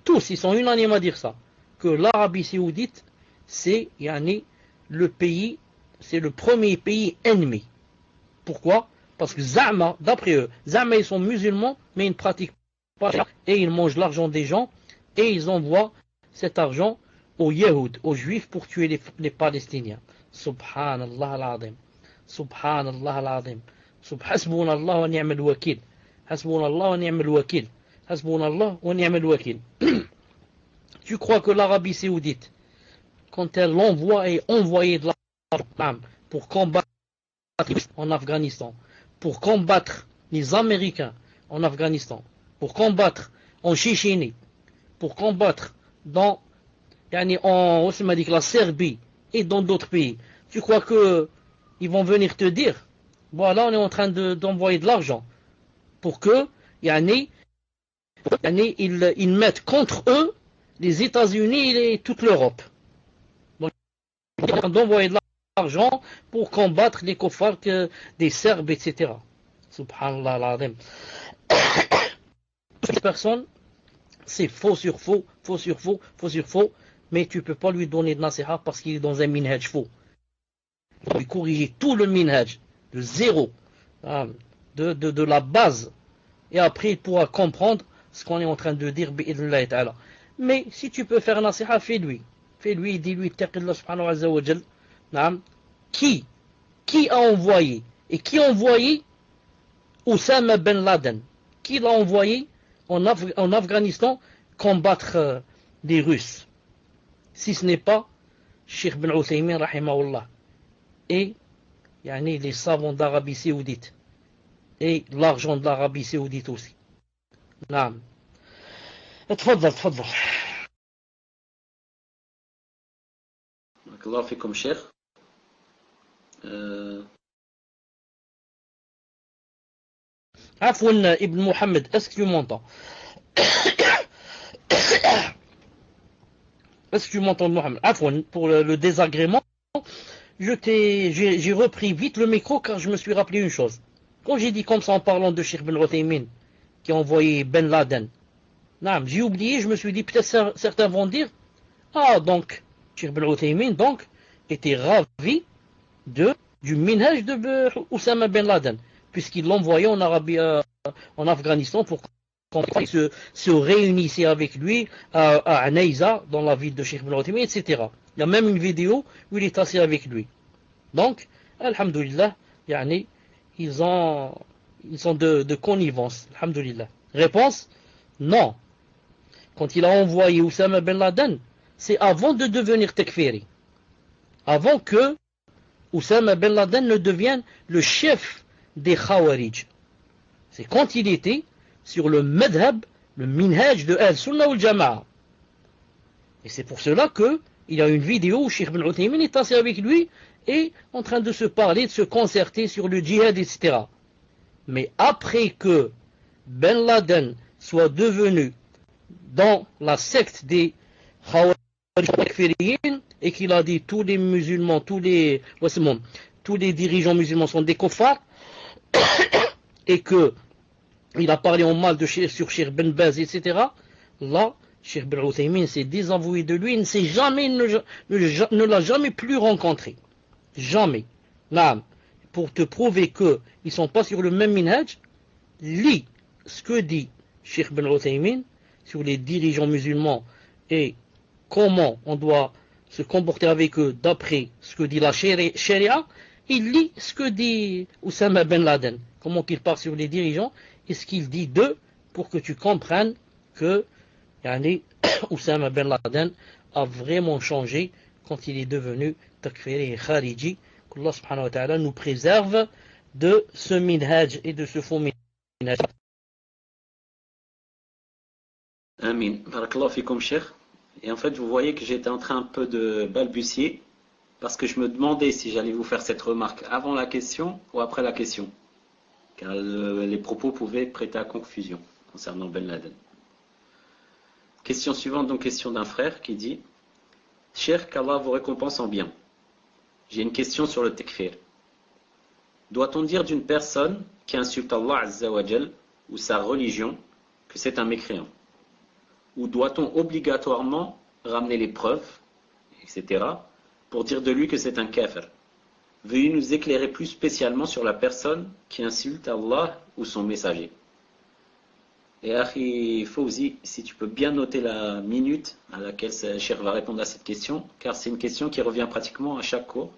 Tous, ils sont unanimes à dire ça, que l'Arabie Saoudite, c'est le pays, c'est le premier pays ennemi. Pourquoi? Parce que Zama, d'après eux, Zama ils sont musulmans, mais ils ne pratiquent pas et ils mangent l'argent des gens et ils envoient cet argent aux Yéhouds, aux Juifs pour tuer les Palestiniens. Subhanallah al-Azim. Subhanallah al-Azim. Hasbunallah wa ni'mal wakil. Hasbunallah wa ni'mal wakil. Hasbunallah wa ni'mal wakil. Tu crois que l'Arabie Saoudite, quand elle envoie et envoyait de l'argent pour combattre en Afghanistan, pour combattre les Américains en Afghanistan, pour combattre en Tchétchénie, pour combattre dans la Serbie et dans d'autres pays, tu crois que ils vont venir te dire, voilà, on est en train d'envoyer de l'argent pour que ils mettent contre eux les États-Unis et toute l'Europe. Donc, ils sont en train d'envoyer de l'argent pour combattre les kuffars des Serbes, etc. Subhanallah al-Azim. Cette personne, c'est faux sur faux, faux sur faux, faux sur faux, mais tu ne peux pas lui donner de nasiha parce qu'il est dans un minhaj faux. Tu peux lui corriger tout le minhaj, de zéro, de la base, et après il pourra comprendre ce qu'on est en train de dire, bi'idhnillah ta'ala. Mais si tu peux faire un nasiha, fais-lui, dis-lui, taqillah subhanahu wa ta'ala, qui a envoyé, et qui a envoyé Oussama Ben Laden, qui l'a envoyé en Afghanistan combattre les Russes, si ce n'est pas Cheikh Ben Uthaymin rahimahullah et les savants d'Arabie Saoudite et l'argent de l'Arabie Saoudite aussi. نعم تفضل بارك الله فيكم شيخ. عفوا Ibn Mohammed, est-ce que tu m'entends? Est-ce que tu m'entends, Mohammed? Afwan, pour le désagrément, j'ai repris vite le micro car je me suis rappelé une chose. Quand j'ai dit comme ça en parlant de Cheikh Ben Uthaymin qui a envoyé Ben Laden, j'ai oublié, je me suis dit peut-être certains vont dire, donc Cheikh Ben Uthaymin donc était ravi du minhaj de Oussama Ben Laden puisqu'il l'envoyait en Afghanistan pour qu'on se réunissait avec lui à Anaïza, dans la ville de Cheikh Ben Uthaymin, etc. Il y a même une vidéo où il est assis avec lui. Donc, alhamdoulilah, ils sont de connivence, alhamdoulilah. Réponse, non. Quand il a envoyé Oussama Ben Laden, c'est avant de devenir takfiri. Avant que Oussama Ben Laden ne devienne le chef des Khawarij. C'est quand il était sur le madhab, le minhaj de Al-Sunnah ou Jama'a. Et c'est pour cela qu'il y a une vidéo où Cheikh Ben Uthaymin est assis avec lui et en train de se parler, de se concerter sur le djihad, etc. Mais après que Ben Laden soit devenu dans la secte des Khawarij et qu'il a dit tous les musulmans, tous les dirigeants musulmans sont des kuffars et que il a parlé en mal sur Cheikh Ben Baz, etc. Là, Cheikh Ben Uthaymin s'est désavoué de lui, ne l'a jamais plus rencontré. Jamais. Là, pour te prouver qu'ils ne sont pas sur le même minhaj, lis ce que dit Cheikh Ben Uthaymin sur les dirigeants musulmans et comment on doit se comporter avec eux d'après ce que dit la Sharia. Il lit ce que dit Oussama Ben Laden, comment il parle sur les dirigeants et ce qu'il dit d'eux pour que tu comprennes que Oussama Ben Laden a vraiment changé quand il est devenu takfiri et khariji. Qu'Allah subhanahu wa ta'ala nous préserve de ce minhaj et de ce faux minhaj. Amin. Barakallahu fikum, Cheikh. Et en fait, vous voyez que j'étais en train un peu de balbutier parce que je me demandais si j'allais vous faire cette remarque avant la question ou après la question. Car les propos pouvaient prêter à confusion concernant Ben Laden. Question suivante, donc question d'un frère qui dit « Cheikh, qu'Allah vous récompense en bien. J'ai une question sur le takfir. Doit-on dire d'une personne qui insulte Allah Azza wa Jal ou sa religion que c'est un mécréant? Ou doit-on obligatoirement ramener les preuves, etc., pour dire de lui que c'est un kafir? Veuillez nous éclairer plus spécialement sur la personne qui insulte Allah ou son messager. » Et Akhi Fawzi, si tu peux bien noter la minute à laquelle Cheikh va répondre à cette question, car c'est une question qui revient pratiquement à chaque cours,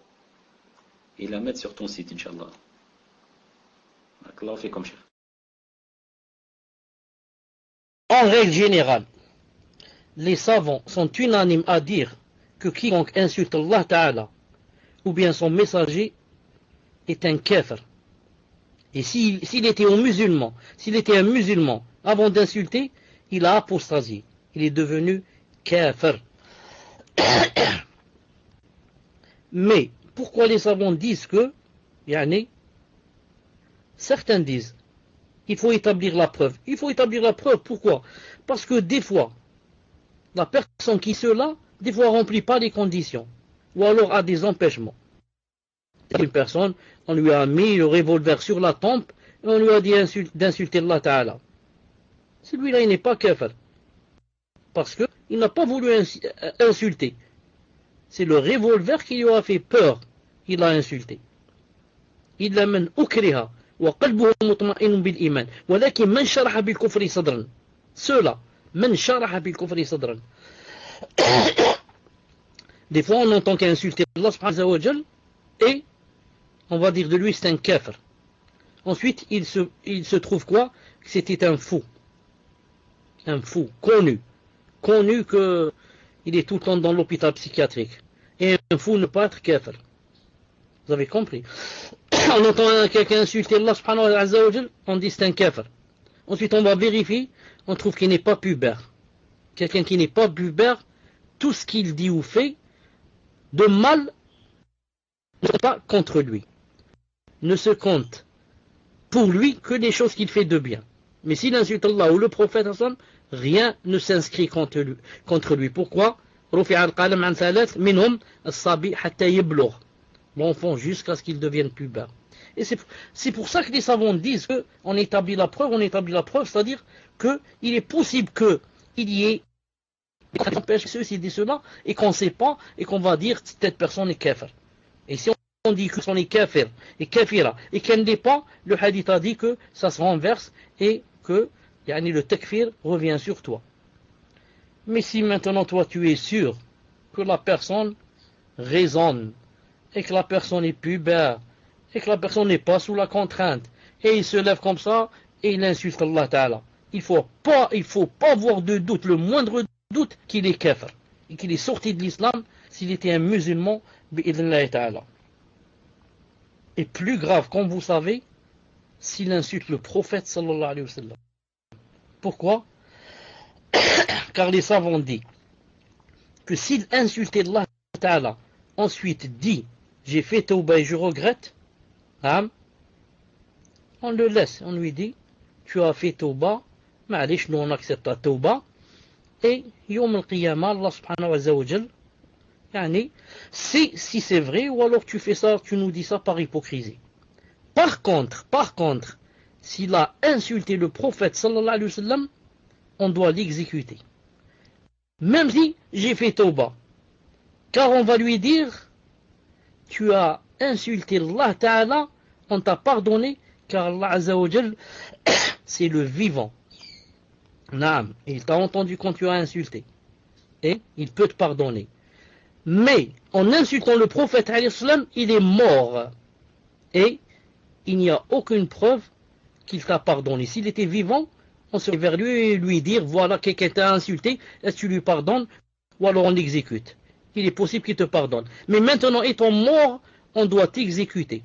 et la mettre sur ton site, Inch'Allah. Allah fait comme Cheikh. En règle générale, les savants sont unanimes à dire que quiconque insulte Allah Ta'ala ou bien son messager est un kafir. Et s'il était un musulman, avant d'insulter, il a apostasié. Il est devenu kafir. Mais pourquoi les savants disent que, certains disent, il faut établir la preuve. Il faut établir la preuve, pourquoi? Parce que des fois, la personne qui cela, des fois remplit pas les conditions, ou alors a des empêchements. Une personne, on lui a mis le revolver sur la tempe, et on lui a dit d'insulter Allah Ta'ala. Celui-là, il n'est pas kafir. Parce qu'il n'a pas voulu insulter. C'est le revolver qui lui a fait peur. Il l'a insulté. Il من أكره وقلبه مطمئن بالإيمان ولكن من شرح بالكفر صدرا. Cela, من شرح بالكفر صدرا. Des fois, on entend qu'insulter Allah subhanahu wa ta'ala et on va dire de lui c'est un kafir. Ensuite, il se trouve quoi? Que c'était un fou. Un fou, connu qu'il est tout le temps dans l'hôpital psychiatrique. Et un fou ne peut pas être kafir. Vous avez compris? On entend quelqu'un insulter Allah subhanahu wa ta'ala, on dit c'est un kafir. Ensuite on va vérifier, on trouve qu'il n'est pas pubère. Quelqu'un qui n'est pas pubère, tout ce qu'il dit ou fait de mal ne se pas contre lui. Ne se compte pour lui que les choses qu'il fait de bien. Mais s'il insulte Allah ou le prophète, rien ne s'inscrit contre lui. Pourquoi? L'enfant jusqu'à ce qu'il devienne pubère. Et c'est pour ça que les savants disent qu'on établit la preuve, c'est-à-dire qu'il est possible qu'il y ait des empêche ceci, dit cela, et qu'on ne sait pas, et qu'on va dire que cette personne est kafir. Et si on dit que son est kafir, et kafira, et qu'elle n'est pas, le hadith a dit que ça se renverse, et que le takfir revient sur toi. Mais si maintenant toi tu es sûr que la personne raisonne, et que la personne est pubère, et que la personne n'est pas sous la contrainte, et il se lève comme ça, et il insulte Allah Ta'ala, il faut pas avoir de doute, le moindre doute qu'il est kafir, et qu'il est sorti de l'islam s'il était un musulman, bi'idhnillah Ta'ala. Et plus grave, comme vous savez, s'il insulte le prophète sallallahu alayhi wa sallam. Pourquoi? Car les savants disent que s'il insultait Allah Ta'ala, ensuite dit j'ai fait tauba et je regrette, on le laisse, on lui dit tu as fait tauba, mais nous on accepte ta tauba, et yawm al-qiyamah Allah subhanahu wa ta'ala, si c'est vrai, ou alors tu fais ça, tu nous dis ça par hypocrisie. Par contre, s'il a insulté le prophète sallallahu alayhi wa sallam, on doit l'exécuter. Même si j'ai fait tauba. Car on va lui dire, tu as insulté Allah Ta'ala, on t'a pardonné, car Allah Azza wa Jal, c'est le vivant. Naam, il t'a entendu quand tu as insulté. Et il peut te pardonner. Mais, en insultant le prophète alayhi salam, il est mort. Et il n'y a aucune preuve qu'il t'a pardonné. S'il était vivant, on se vers lui et lui dire, voilà, quelqu'un t'a insulté, est-ce que tu lui pardonnes? Ou alors on l'exécute. Il est possible qu'il te pardonne. Mais maintenant, étant mort, on doit t'exécuter.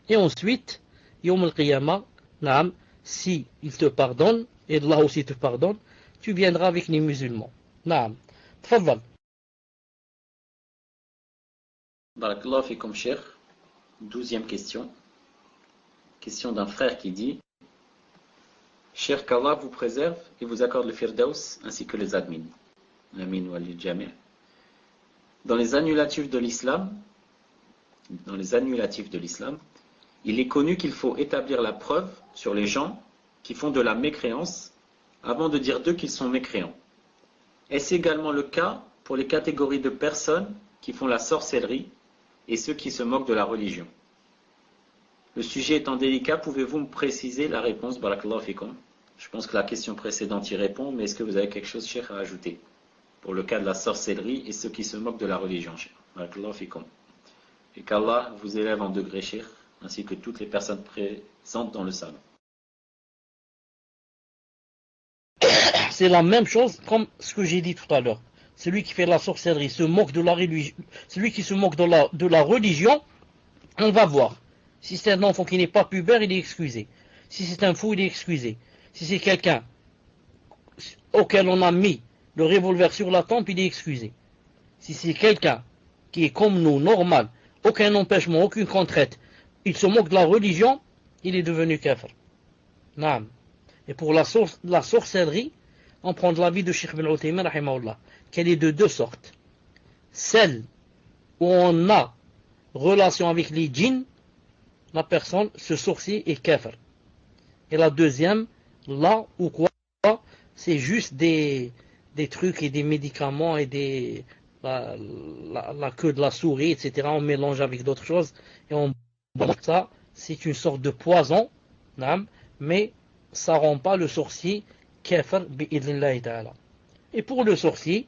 Et ensuite, Yawm al-Qiyamah, naam, si il te pardonne, et Allah aussi te pardonne, tu viendras avec les musulmans. Naam. Tfaddal. Barakallahu fikum, cheikh. 12e question. Question d'un frère qui dit: Cher qu'Allah vous préserve et vous accorde le firdaus ainsi que les admins. Amin wa lil jami'. Dans les annulatifs de l'islam, il est connu qu'il faut établir la preuve sur les gens qui font de la mécréance avant de dire d'eux qu'ils sont mécréants. Est-ce également le cas pour les catégories de personnes qui font la sorcellerie et ceux qui se moquent de la religion? Le sujet étant délicat, pouvez-vous me préciser la réponse? Barakallahu fikum. Je pense que la question précédente y répond, mais est-ce que vous avez quelque chose, cheikh, à ajouter pour le cas de la sorcellerie et ceux qui se moquent de la religion, cheikh? Barakallahu fikum. Et qu'Allah vous élève en degré, cheikh, ainsi que toutes les personnes présentes dans le salon. C'est la même chose comme ce que j'ai dit tout à l'heure. celui qui fait la sorcellerie se moque de la religion, celui qui se moque de la religion, on va voir. Si c'est un enfant qui n'est pas pubère, il est excusé. Si c'est un fou, il est excusé. Si c'est quelqu'un auquel on a mis le revolver sur la tempe, il est excusé. Si c'est quelqu'un qui est comme nous, normal, aucun empêchement, aucune contrainte, il se moque de la religion, il est devenu kafir. Naam. Et pour la sorcellerie, on prend de l'avis de Cheikh Ibn Uthaymin, rahimahullah, qu'elle est de deux sortes. Celle où on a relation avec les djinns, la personne, ce sorcier est kafir. Et la deuxième, là où quoi, c'est juste des trucs et des médicaments et la queue de la souris, etc. On mélange avec d'autres choses et on boit ça. C'est une sorte de poison, mais ça rend pas le sorcier kafir bi'idhnillahi ta'ala. Et pour le sorcier,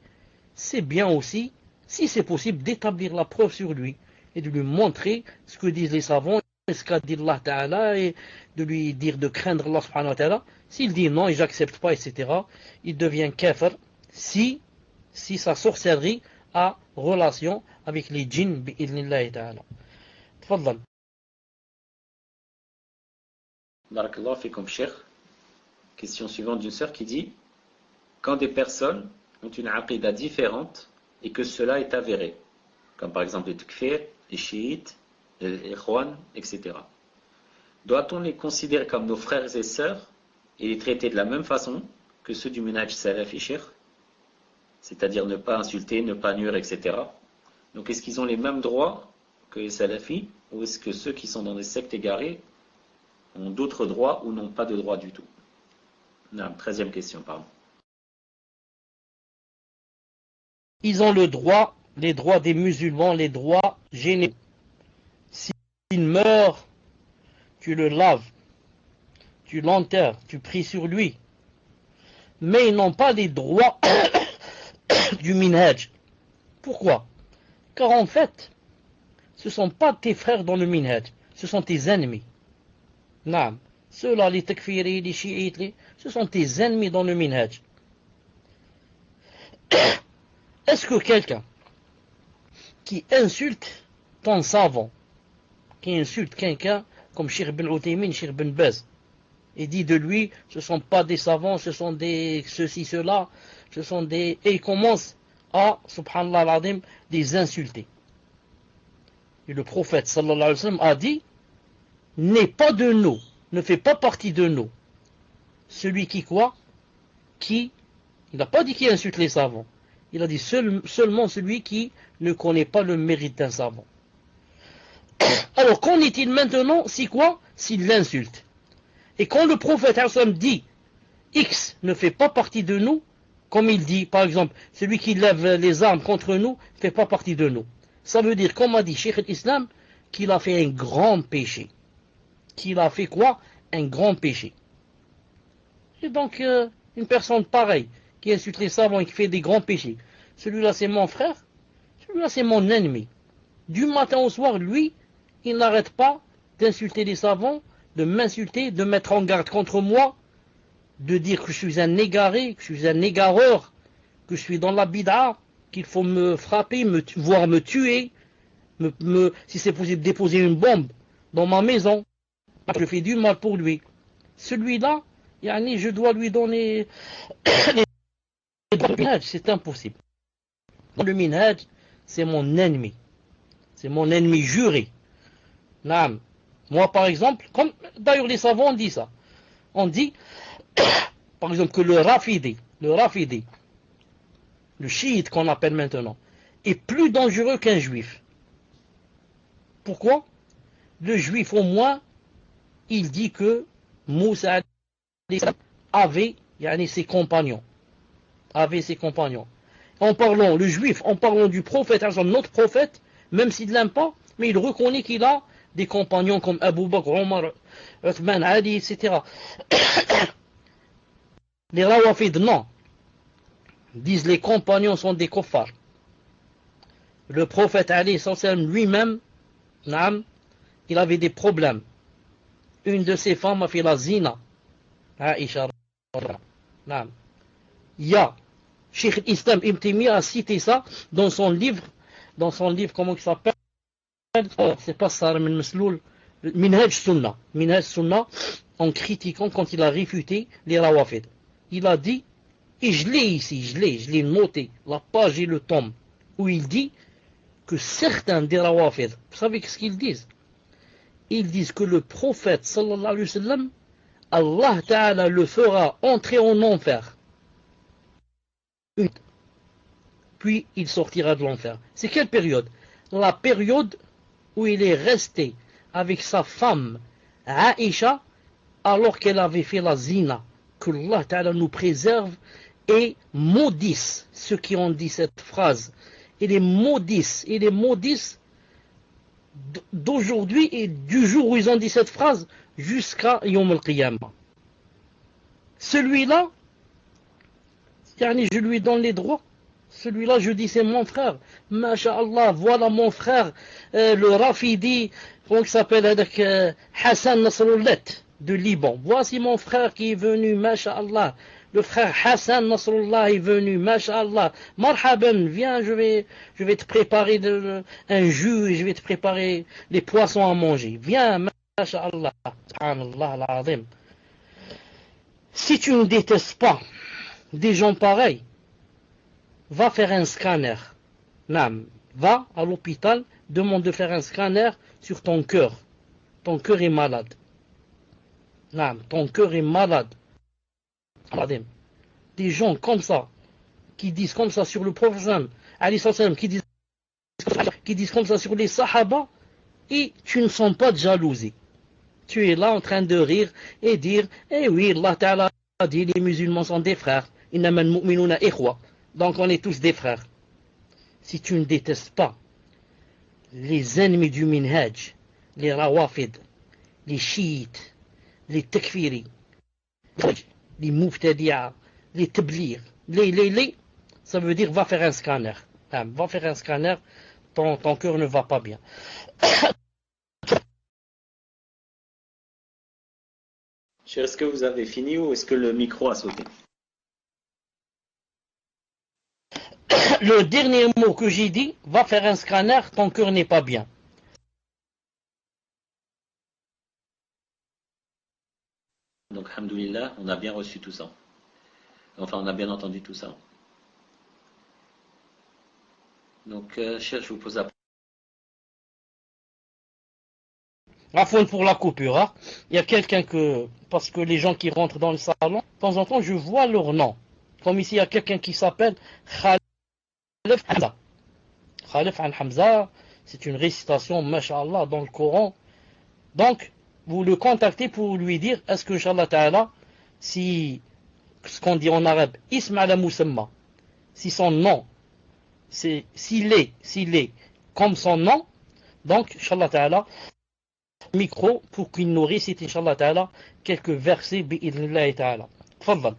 c'est bien aussi, si c'est possible, d'établir la preuve sur lui et de lui montrer ce que disent les savants, ce qu'a dit Allah ta'ala, et de lui dire de craindre Allah subhanahu wa ta'ala. S'il dit non et j'accepte pas, etc., il devient kafir si sa sorcellerie a relation avec les djinns bi'idhnillahi ta'ala. Tfaddal. Barakallah fikum Cheikh. Question suivante d'une sœur qui dit: quand des personnes ont une aqida différente et que cela est avéré, comme par exemple les takfir, les chiites, les ikhwan, etc., doit-on les considérer comme nos frères et sœurs et les traiter de la même façon que ceux du minhaj salafi, Cheikh? C'est-à-dire ne pas insulter, ne pas nuire, etc. Donc est-ce qu'ils ont les mêmes droits que les salafis, ou est-ce que ceux qui sont dans des sectes égarées ont d'autres droits ou n'ont pas de droits du tout? Non, 13e question, pardon. Ils ont le droit, les droits des musulmans, les droits généraux. S'il meurt, tu le laves, tu l'enterres, tu pries sur lui. Mais ils n'ont pas les droits du minhaj. Pourquoi? Car en fait, ce ne sont pas tes frères dans le minhaj, ce sont tes ennemis. Naam. Ceux-là, les takfiri, les chiites, ce sont tes ennemis dans le minhaj. Est-ce que quelqu'un qui insulte ton savant, qui insulte quelqu'un comme Cheikh Ibn Uthaymin, Cheikh Ibn Baz, et dit de lui, ce ne sont pas des savants, ce sont des ceci, cela, ce sont des... Et il commence à, subhanallah al-azim, les insulter. Et le prophète, sallallahu alayhi wa sallam, a dit, n'est pas de nous, ne fait pas partie de nous. Celui qui quoi? Il n'a pas dit qu'il insulte les savants. Il a dit seulement celui qui ne connaît pas le mérite d'un savant. Alors, qu'en est-il maintenant si quoi? S'il l'insulte. Et quand le prophète dit X ne fait pas partie de nous, comme il dit, par exemple, celui qui lève les armes contre nous ne fait pas partie de nous. Ça veut dire, comme a dit Cheikh al-Islam, qu'il a fait un grand péché. Qu'il a fait quoi? Un grand péché. Et donc, une personne pareille, qui insulte les savants et qui fait des grands péchés, celui-là c'est mon frère, celui-là c'est mon ennemi. Du matin au soir, lui, il n'arrête pas d'insulter les savants, de m'insulter, de mettre en garde contre moi, de dire que je suis un égaré, que je suis un égareur, que je suis dans la bid'a, qu'il faut me frapper, voire me tuer, si c'est possible, déposer une bombe dans ma maison. Je fais du mal pour lui. Celui-là, je dois lui donner les droits du minhaj, c'est impossible. Le minhaj, c'est mon ennemi. C'est mon ennemi juré. Naam. Moi, par exemple, comme d'ailleurs les savants disent ça. On dit, par exemple, que le rafidi, le chiite qu'on appelle maintenant, est plus dangereux qu'un juif. Pourquoi? Le juif, au moins, il dit que Moussa avait ses compagnons. En parlant, le juif, en parlant du prophète, notre prophète, même s'il ne l'aime pas, mais il reconnaît qu'il a des compagnons comme Abu Bakr, Omar, Uthman, Ali, etc. Les Rawafid, non. Disent les compagnons sont des kuffars. Le prophète Ali lui-même, il avait des problèmes. Une de ses femmes a fait la zina. Aïcha. Il y a Cheikh Islam Ibn Taymiyyah a cité ça dans son livre, comment il s'appelle? C'est pas Sar min Masloul, Minhaj Sunnah, en critiquant quand il a réfuté les Rawafid. Il a dit, et je l'ai ici, je l'ai noté, la page et le tome, où il dit que certains des Rawafid, vous savez ce qu'ils disent? Ils disent que le prophète sallallahu alayhi wa sallam, Allah Ta'ala le fera entrer en enfer. Puis il sortira de l'enfer. C'est quelle période? La période où il est resté avec sa femme Aïcha alors qu'elle avait fait la zina. Que Allah Ta'ala nous préserve et maudisse ceux qui ont dit cette phrase. Et les maudissent d'aujourd'hui et du jour où ils ont dit cette phrase jusqu'à Yom al-Qiyamah. Celui-là, je lui donne les droits. Celui-là, je dis, c'est mon frère. Masha'Allah, voilà mon frère, le Rafidi, comment il s'appelle, avec Hassan Nasrullah de Liban. Voici mon frère qui est venu, Masha'Allah. Le frère Hassan Nasrullah est venu, Masha'Allah. Marhaban, viens, je vais te préparer un jus et je vais te préparer les poissons à manger. Viens, Masha'Allah. Subhanallah al-Azim. Si tu ne détestes pas des gens pareils, va faire un scanner. Nam, va à l'hôpital, demande de faire un scanner sur ton cœur. Ton cœur est malade. Nam, ton cœur est malade. Des gens comme ça, qui disent comme ça sur le prophète, qui disent comme ça sur les sahaba, et tu ne sens pas de jalousie. Tu es là en train de rire et dire, eh oui, Allah Ta'ala a dit, les musulmans sont des frères. Innamal mu'minuna ikhwa. Donc on est tous des frères. Si tu ne détestes pas les ennemis du minhaj, les rawafid, les chiites, les takfiri, les muftadi'a, les tablir, ça veut dire va faire un scanner. Va faire un scanner, ton cœur ne va pas bien. Cher, est-ce que vous avez fini ou est-ce que le micro a sauté? Le dernier mot que j'ai dit, va faire un scanner, ton cœur n'est pas bien. Donc, alhamdoulilah, on a bien reçu tout ça. Enfin, on a bien entendu tout ça. Donc, cher, je vous pose la... Afin pour la coupure, hein. Il y a quelqu'un que, parce que les gens qui rentrent dans le salon, de temps en temps, je vois leur nom. Comme ici, il y a quelqu'un qui s'appelle Khalif Hamza. Khalif al-Hamza, c'est une récitation, masha'Allah, dans le Coran. Donc, vous le contactez pour lui dire, est-ce que, Inch'Allah Ta'ala, si, ce qu'on dit en arabe, Isma ala Musamma, si son nom, s'il est comme son nom, donc, Inch'Allah Ta'ala, micro pour qu'il nous récite, Inch'Allah Ta'ala, quelques versets, bi'idhnillahi Ta'ala. Tfaddal.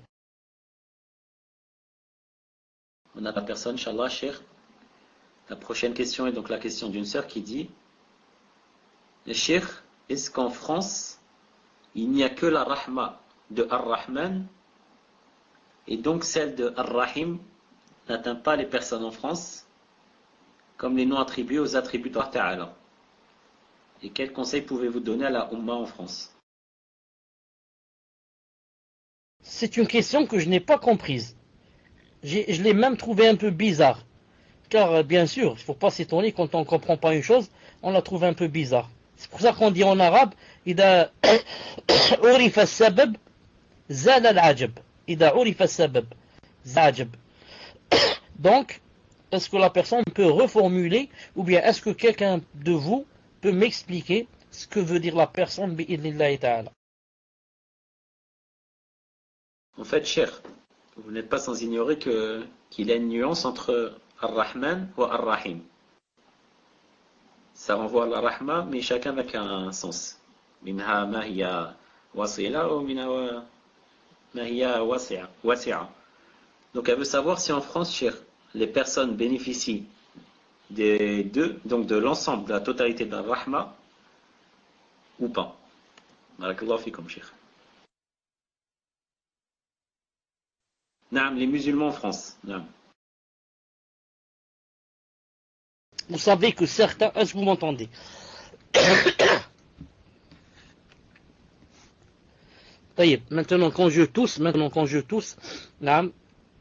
On a la personne, Inch'Allah, cher. La prochaine question est donc la question d'une sœur qui dit, cher, est-ce qu'en France, il n'y a que la rahma de Ar-Rahman et donc celle de Ar-Rahim n'atteint pas les personnes en France comme les noms attribués aux attributs d'Allah Ta'ala? Et quel conseil pouvez-vous donner à la Ummah en France? C'est une question que je n'ai pas comprise. Je l'ai même trouvé un peu bizarre. Car bien sûr, il ne faut pas s'étonner quand on ne comprend pas une chose, on la trouve un peu bizarre. C'est pour ça qu'on dit en arabe, إذا عرف السبب زال العجب. إذا عرف السبب زال العجب. Donc, est-ce que la personne peut reformuler, ou bien est-ce que quelqu'un de vous peut m'expliquer ce que veut dire la personne bi'idhnillahi ta'ala? En fait, cher, vous n'êtes pas sans ignorer qu'il y a une nuance entre Ar-Rahman ou Ar-Rahim. Ça renvoie à la Rahma, mais chacun n'a qu'un sens. Minha ma hiya wasila ou minha ma hiya wasi'a. Donc elle veut savoir si en France, cher, les personnes bénéficient des deux, donc de l'ensemble, de la totalité de la Rahma, ou pas. Barakallahu fikum, cher. Naam, les musulmans en France. Naam. Vous savez que certains... Est-ce que vous m'entendez? Maintenant quand je tousse, naam,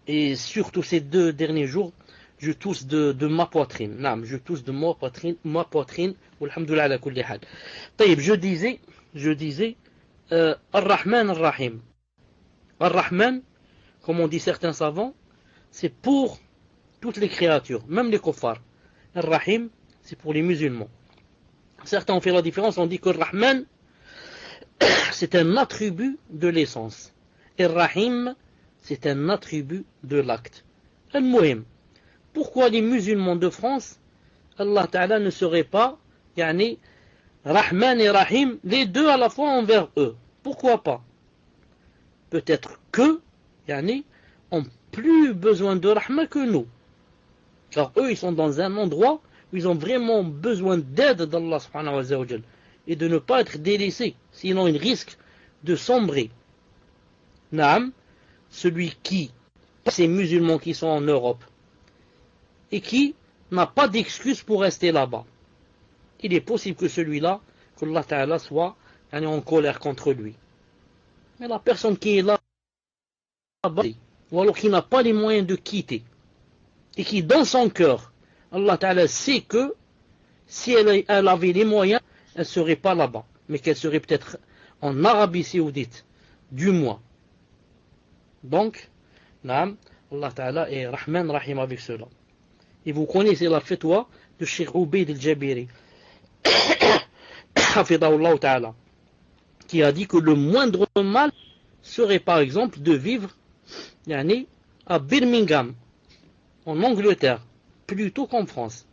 et surtout ces 2 derniers jours, je tousse de ma poitrine. Naam, je tousse de ma poitrine. Walhamdulillah ala kulli hal. Je disais, Ar-Rahman Ar-Rahim. Ar-Rahman, comme on dit certains savants, c'est pour toutes les créatures, même les kuffars. Ar-Rahim, c'est pour les musulmans. Certains ont fait la différence, on dit que Ar-Rahman, c'est un attribut de l'essence. Et Rahim, c'est un attribut de l'acte. Al-Muhim. Pourquoi les musulmans de France, Allah Ta'ala ne serait pas, yani, Rahman et Rahim, les deux à la fois envers eux? Pourquoi pas? Peut-être que, yani, ont plus besoin de Rahma que nous. Car eux, ils sont dans un endroit où ils ont vraiment besoin d'aide d'Allah subhanahu wa ta'ala et de ne pas être délaissés, sinon ils risquent de sombrer. Naam, celui qui, ces musulmans qui sont en Europe, et qui n'a pas d'excuse pour rester là-bas. Il est possible que celui-là, que Allah Ta'ala soit en colère contre lui. Mais la personne qui est là-bas, ou alors qui n'a pas les moyens de quitter, et qui dans son cœur, Allah Ta'ala sait que si elle avait les moyens, elle ne serait pas là-bas, mais qu'elle serait peut-être en Arabie Saoudite, du moins. Donc, naam, Allah Ta'ala est Rahman Rahim avec cela. Et vous connaissez la fatwa de Cheikh Ubayd al-Jabiri, Hafidahullah Ta'ala, qui a dit que le moindre mal serait par exemple de vivre yani, à Birmingham, en Angleterre, plutôt qu'en France.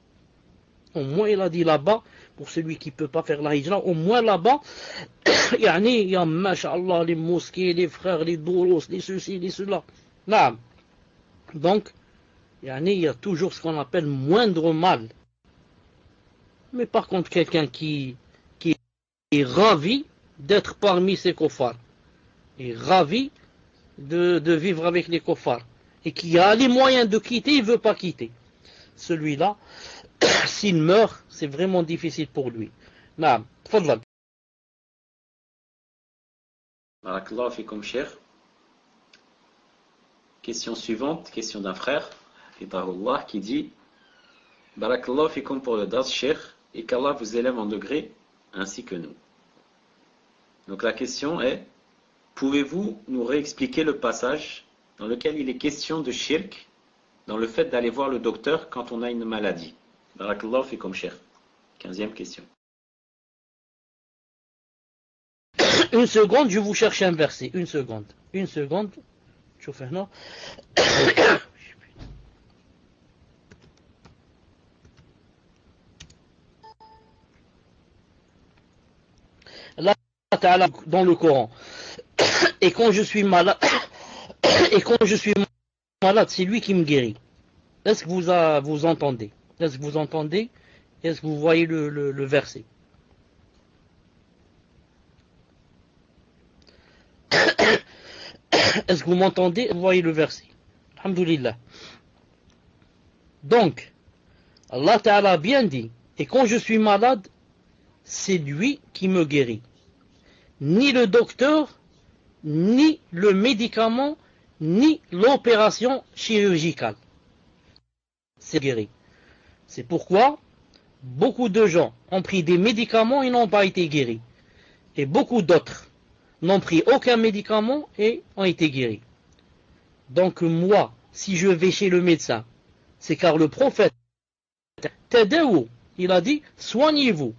Au moins il a dit là-bas, pour celui qui ne peut pas faire la hijra, au moins là-bas, il y a, masha'Allah, les mosquées, les frères, les douros, les ceci, les cela. Là. Donc, il y a toujours ce qu'on appelle moindre mal. Mais par contre, quelqu'un qui est ravi d'être parmi ces kuffars, est ravi de vivre avec les kuffars, et qui a les moyens de quitter, il ne veut pas quitter. Celui-là, s'il meurt, c'est vraiment difficile pour lui. Naam, tfadlal. Barakallahu fikum, cher. Question suivante, question d'un frère, Fidahullah, qui dit Barakallahu fikum pour le dars, cher, et qu'Allah vous élève en degré, ainsi que nous. Donc la question est, pouvez-vous nous réexpliquer le passage dans lequel il est question de shirk, dans le fait d'aller voir le docteur quand on a une maladie? Barakallahu fikum, cher. 15e question. Une seconde, je vous cherche un verset. Une seconde. Je fais non. Allah Ta'ala dans le Coran. Et quand je suis malade, c'est lui qui me guérit. Est-ce que vous entendez? Est-ce que vous entendez? Est-ce que vous voyez le verset? Est-ce que vous m'entendez? Vous voyez le verset? Alhamdulillah. Donc, Allah Ta'ala a bien dit, et quand je suis malade, c'est lui qui me guérit. Ni le docteur, ni le médicament, ni l'opération chirurgicale. C'est guéri. C'est pourquoi beaucoup de gens ont pris des médicaments et n'ont pas été guéris. Et beaucoup d'autres n'ont pris aucun médicament et ont été guéris. Donc moi, si je vais chez le médecin, c'est car le prophète, il a dit, soignez-vous.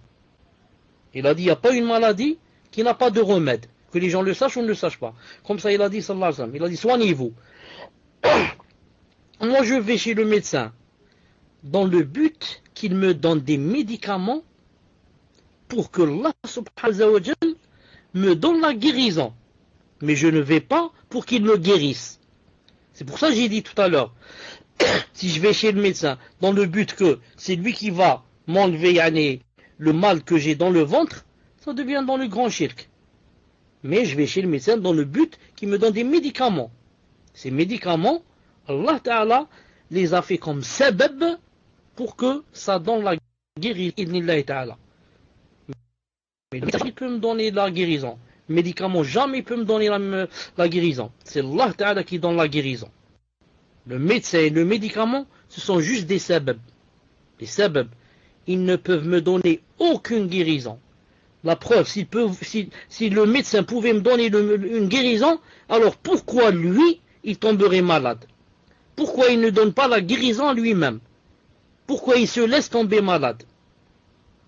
Il a dit, il n'y a pas une maladie qui n'a pas de remède. Que les gens le sachent ou ne le sachent pas. Comme ça, il a dit, sallallahu alayhi wa sallam, il a dit, soignez-vous. Moi, je vais chez le médecin dans le but qu'il me donne des médicaments pour que Allah subhanahu wa ta'ala me donne la guérison. Mais je ne vais pas pour qu'il me guérisse. C'est pour ça que j'ai dit tout à l'heure, si je vais chez le médecin dans le but que c'est lui qui va m'enlever le mal que j'ai dans le ventre, ça devient dans le grand shirk. Mais je vais chez le médecin dans le but qu'il me donne des médicaments. Ces médicaments, Allah Ta'ala les a fait comme sabab pour que ça donne la guérison. Mais le médecin peut me donner la guérison. Le médicament jamais peut me donner la guérison. C'est Allah Ta'ala qui donne la guérison. Le médecin et le médicament, ce sont juste des sabab. Les sabab, ils ne peuvent me donner aucune guérison. La preuve, si le médecin pouvait me donner une guérison, alors pourquoi lui, il tomberait malade? Pourquoi il ne donne pas la guérison à lui-même? Pourquoi il se laisse tomber malade?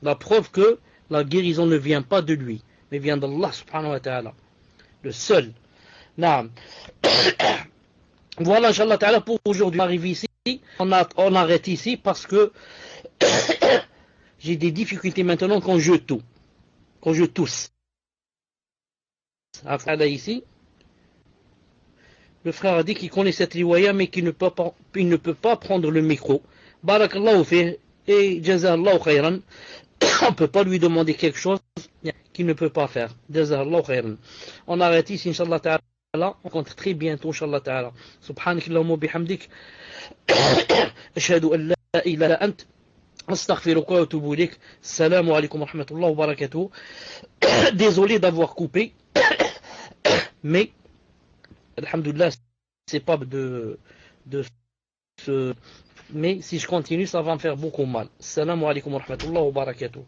La preuve que la guérison ne vient pas de lui, mais vient d'Allah subhanahu wa ta'ala. Le seul. Naam. Voilà, Inch'Allah ta'ala, pour aujourd'hui. On arrive ici, on arrête ici parce que j'ai des difficultés maintenant quand je tousse. Ici, le frère a dit qu'il connaît cette riwaya mais qu'il ne peut pas prendre le micro. Barakallahu fi et jazallahu khayran. On ne peut pas lui demander quelque chose qu'il ne peut pas faire. Jazallahu khayran. On arrête ici, Inch'Allah ta'ala. On rencontre très bientôt, Inch'Allah ta'ala. Subhanakallahumma bihamdik. Ashhadu an la ilaha illa ant. Astaghfiruka wa atubu ilayk. Assalamu alaykum wa rahmatullahi wa barakatuh. Désolé d'avoir coupé. Mais, alhamdoulilah, c'est pas de ce. Mais si je continue, ça va me faire beaucoup mal. Assalamu alaykum wa rahmatullahi wa barakatuh.